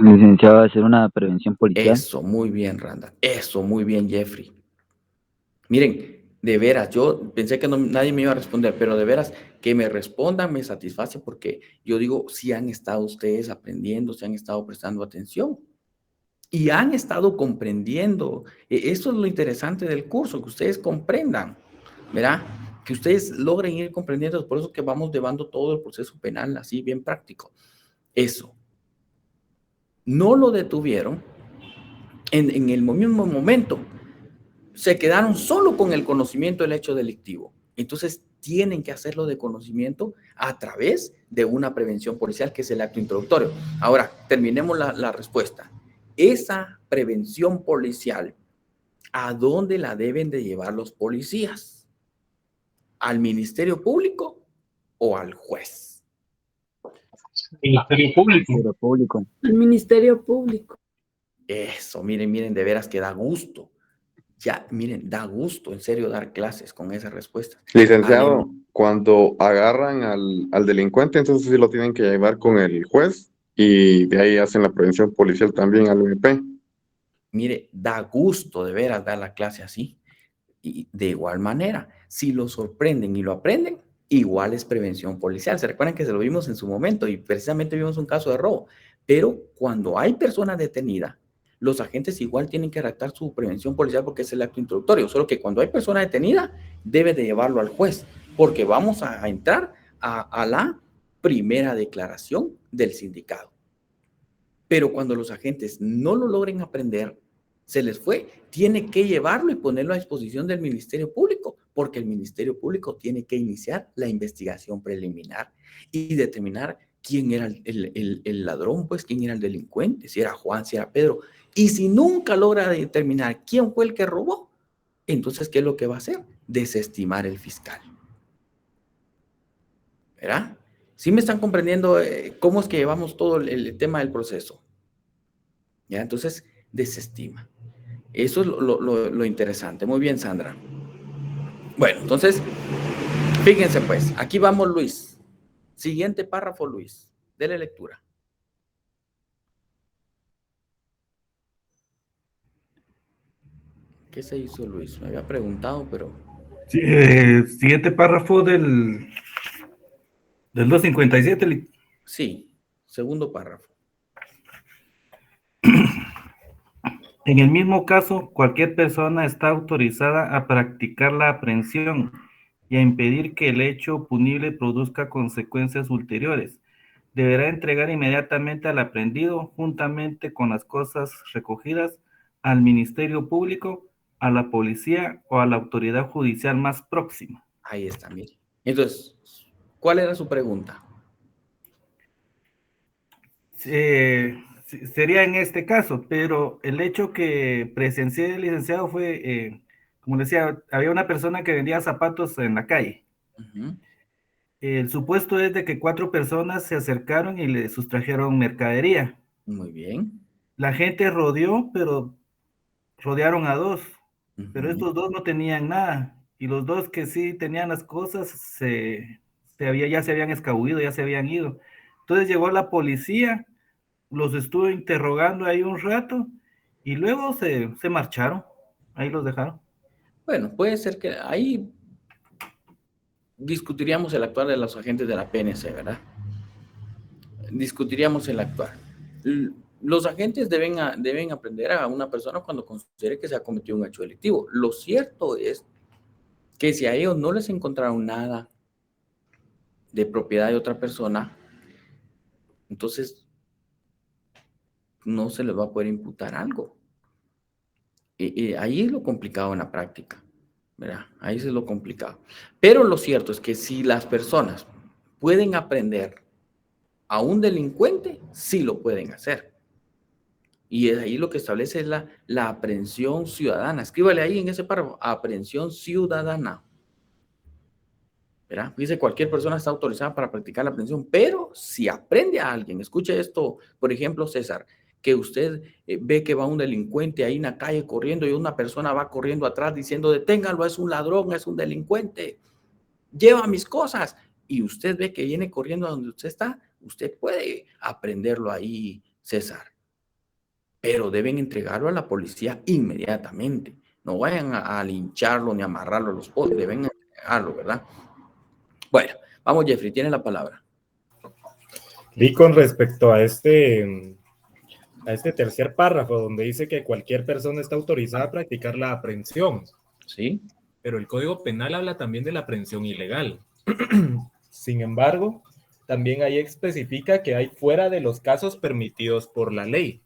Licenciado, hacer una prevención policial. Eso, muy bien, Randa. Eso, muy bien, Jeffrey. Miren, de veras, yo pensé que nadie me iba a responder, pero de veras, que me respondan me satisface porque yo digo, si han estado ustedes aprendiendo, si han estado prestando atención y han estado comprendiendo. Eso es lo interesante del curso, que ustedes comprendan, ¿verdad? Que ustedes logren ir comprendiendo. Por eso que vamos llevando todo el proceso penal así bien práctico. Eso. No lo detuvieron en el mismo momento. Se quedaron solo con el conocimiento del hecho delictivo. Entonces, tienen que hacerlo de conocimiento a través de una prevención policial, que es el acto introductorio. Ahora, terminemos la respuesta. Esa prevención policial, ¿a dónde la deben de llevar los policías? ¿Al Ministerio Público o al juez? Ministerio Público. Al Ministerio Público. Eso, miren, de veras que da gusto. Ya, miren, da gusto, en serio, dar clases con esas respuestas. Licenciado, cuando agarran al delincuente, entonces sí lo tienen que llevar con el juez y de ahí hacen la prevención policial también al MP. Mire, da gusto de veras dar la clase así. Y de igual manera, si lo sorprenden y lo aprenden, igual es prevención policial. Se recuerdan que se lo vimos en su momento y precisamente vimos un caso de robo. Pero cuando hay persona detenida, los agentes igual tienen que redactar su prevención policial porque es el acto introductorio. Solo que cuando hay persona detenida, debe de llevarlo al juez, porque vamos a entrar a la primera declaración del sindicado. Pero cuando los agentes no lo logren aprender, se les fue, tiene que llevarlo y ponerlo a disposición del Ministerio Público, porque el Ministerio Público tiene que iniciar la investigación preliminar y determinar quién era el ladrón, pues quién era el delincuente, si era Juan, si era Pedro. Y si nunca logra determinar quién fue el que robó, entonces, ¿qué es lo que va a hacer? Desestimar el fiscal. ¿Verdad? ¿Sí me están comprendiendo cómo es que llevamos todo el tema del proceso? ¿Ya? Entonces, desestima. Eso es lo interesante. Muy bien, Sandra. Bueno, entonces, fíjense pues, aquí vamos, Luis. Siguiente párrafo, Luis. Dele lectura. ¿Qué se hizo, Luis? Me había preguntado, pero... Sí, siguiente párrafo del 257. Sí, segundo párrafo. En el mismo caso, cualquier persona está autorizada a practicar la aprehensión y a impedir que el hecho punible produzca consecuencias ulteriores. Deberá entregar inmediatamente al aprendido, juntamente con las cosas recogidas, al Ministerio Público, a la policía o a la autoridad judicial más próxima. Ahí está, mire. Entonces, ¿cuál era su pregunta? Sería en este caso, pero el hecho que presencié el licenciado fue, como decía, había una persona que vendía zapatos en la calle. El supuesto es de que 4 personas se acercaron y le sustrajeron mercadería. Muy bien. La gente rodeó, pero rodearon a 2, pero estos 2 no tenían nada, y los 2 que sí tenían las cosas se ya se habían escabullido, ya se habían ido. Entonces llegó la policía, los estuvo interrogando ahí un rato y luego se marcharon, ahí los dejaron. Bueno, puede ser que ahí discutiríamos el actuar de los agentes de la PNC, ¿verdad? Discutiríamos el actuar. Los agentes deben aprender a una persona cuando considere que se ha cometido un hecho delictivo. Lo cierto es que si a ellos no les encontraron nada de propiedad de otra persona, entonces no se les va a poder imputar algo. Y ahí es lo complicado en la práctica, ¿verdad? Ahí es lo complicado. Pero lo cierto es que si las personas pueden aprender a un delincuente, sí lo pueden hacer. Y ahí lo que establece es la aprehensión ciudadana. Escríbale ahí en ese párrafo, aprehensión ciudadana. ¿Verdad? Dice, cualquier persona está autorizada para practicar la aprehensión, pero si aprende a alguien, escuche esto, por ejemplo, César, que usted ve que va un delincuente ahí en la calle corriendo y una persona va corriendo atrás diciendo, deténgalo, es un ladrón, es un delincuente, lleva mis cosas, y usted ve que viene corriendo a donde usted está, usted puede aprenderlo ahí, César, pero deben entregarlo a la policía inmediatamente. No vayan a lincharlo ni a amarrarlo a los postes, deben entregarlo, ¿verdad? Bueno, vamos, Jeffrey, tiene la palabra. Y con respecto a este tercer párrafo, donde dice que cualquier persona está autorizada a practicar la aprehensión. Sí. Pero el Código Penal habla también de la aprehensión ilegal. Sin embargo, también ahí especifica que hay fuera de los casos permitidos por la ley.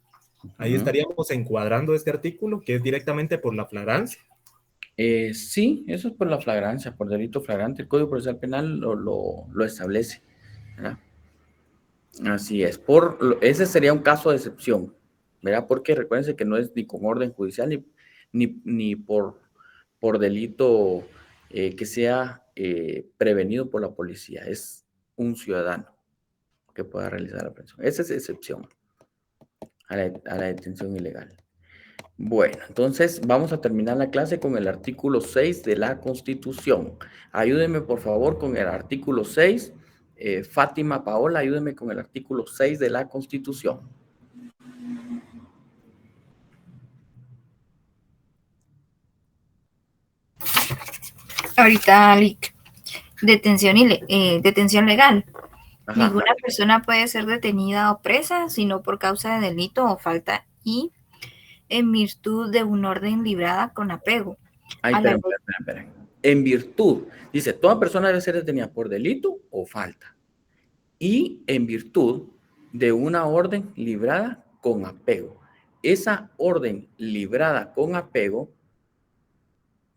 Ahí estaríamos encuadrando este artículo, que es directamente por la flagrancia. Sí, eso es por la flagrancia, por delito flagrante. El Código Procesal Penal lo establece, ¿verdad? Así es. Ese sería un caso de excepción, ¿verdad? Porque recuérdense que no es ni con orden judicial ni por delito que sea prevenido por la policía. Es un ciudadano que pueda realizar la aprehensión. Esa es excepción a la detención ilegal. Bueno, entonces vamos a terminar la clase con el artículo 6 de la Constitución. Ayúdenme, por favor, con el artículo 6. Fátima, Paola, ayúdenme con el artículo 6 de la Constitución. Ahorita, Lick. Detención legal. Ajá. Ninguna persona puede ser detenida o presa, sino por causa de delito o falta y en virtud de un orden librada con apego. Ay, espera. En virtud, dice, toda persona debe ser detenida por delito o falta. Y en virtud de una orden librada con apego. Esa orden librada con apego,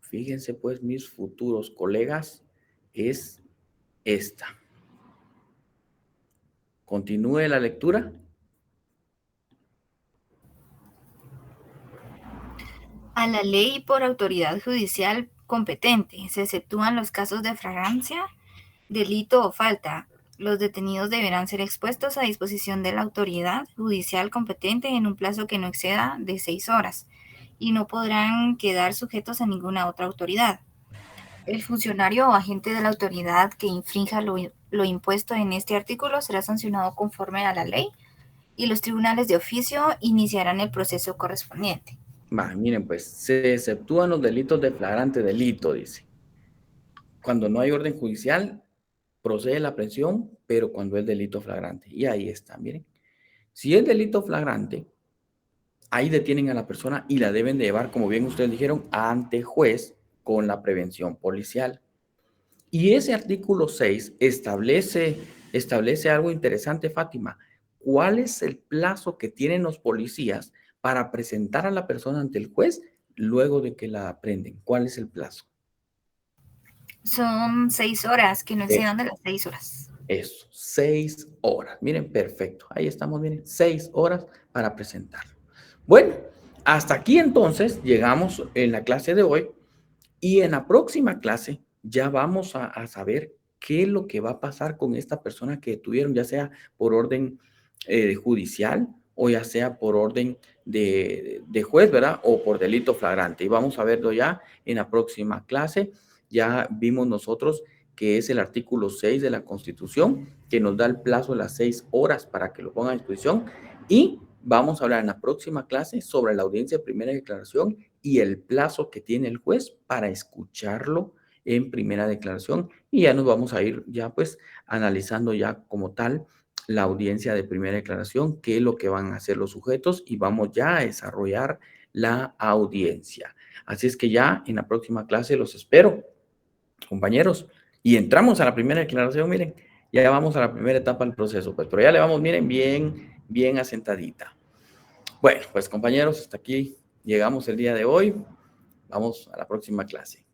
fíjense pues mis futuros colegas, es esta. Continúe la lectura. A la ley por autoridad judicial competente. Se exceptúan los casos de flagrancia, delito o falta. Los detenidos deberán ser expuestos a disposición de la autoridad judicial competente en un plazo que no exceda de 6 horas y no podrán quedar sujetos a ninguna otra autoridad. El funcionario o agente de la autoridad que infrinja lo impuesto en este artículo será sancionado conforme a la ley y los tribunales de oficio iniciarán el proceso correspondiente. Miren, pues se exceptúan los delitos de flagrante delito, dice. Cuando no hay orden judicial, procede la aprehensión, pero cuando es delito flagrante. Y ahí está, miren. Si es delito flagrante, ahí detienen a la persona y la deben de llevar, como bien ustedes dijeron, ante juez con la prevención policial. Y ese artículo 6 establece algo interesante, Fátima. ¿Cuál es el plazo que tienen los policías para presentar a la persona ante el juez luego de que la aprenden? ¿Cuál es el plazo? Son 6 horas, que no excedan de las 6 horas. Eso, 6 horas. Miren, perfecto. Ahí estamos, miren, 6 horas para presentarlo. Bueno, hasta aquí entonces llegamos en la clase de hoy y en la próxima clase ya vamos a saber qué es lo que va a pasar con esta persona que detuvieron, ya sea por orden judicial o ya sea por orden de juez, ¿verdad? O por delito flagrante. Y vamos a verlo ya en la próxima clase. Ya vimos nosotros que es el artículo 6 de la Constitución, que nos da el plazo de las 6 horas para que lo pongan a disposición. Y vamos a hablar en la próxima clase sobre la audiencia de primera declaración y el plazo que tiene el juez para escucharlo en primera declaración. Y ya nos vamos a ir ya pues analizando ya como tal la audiencia de primera declaración, qué es lo que van a hacer los sujetos, y vamos ya a desarrollar la audiencia. Así es que ya en la próxima clase los espero, compañeros, y entramos a la primera declaración. Miren, ya vamos a la primera etapa del proceso, pues, pero ya le vamos, miren, bien asentadita. Bueno, pues compañeros, hasta aquí llegamos el día de hoy. Vamos a la próxima clase.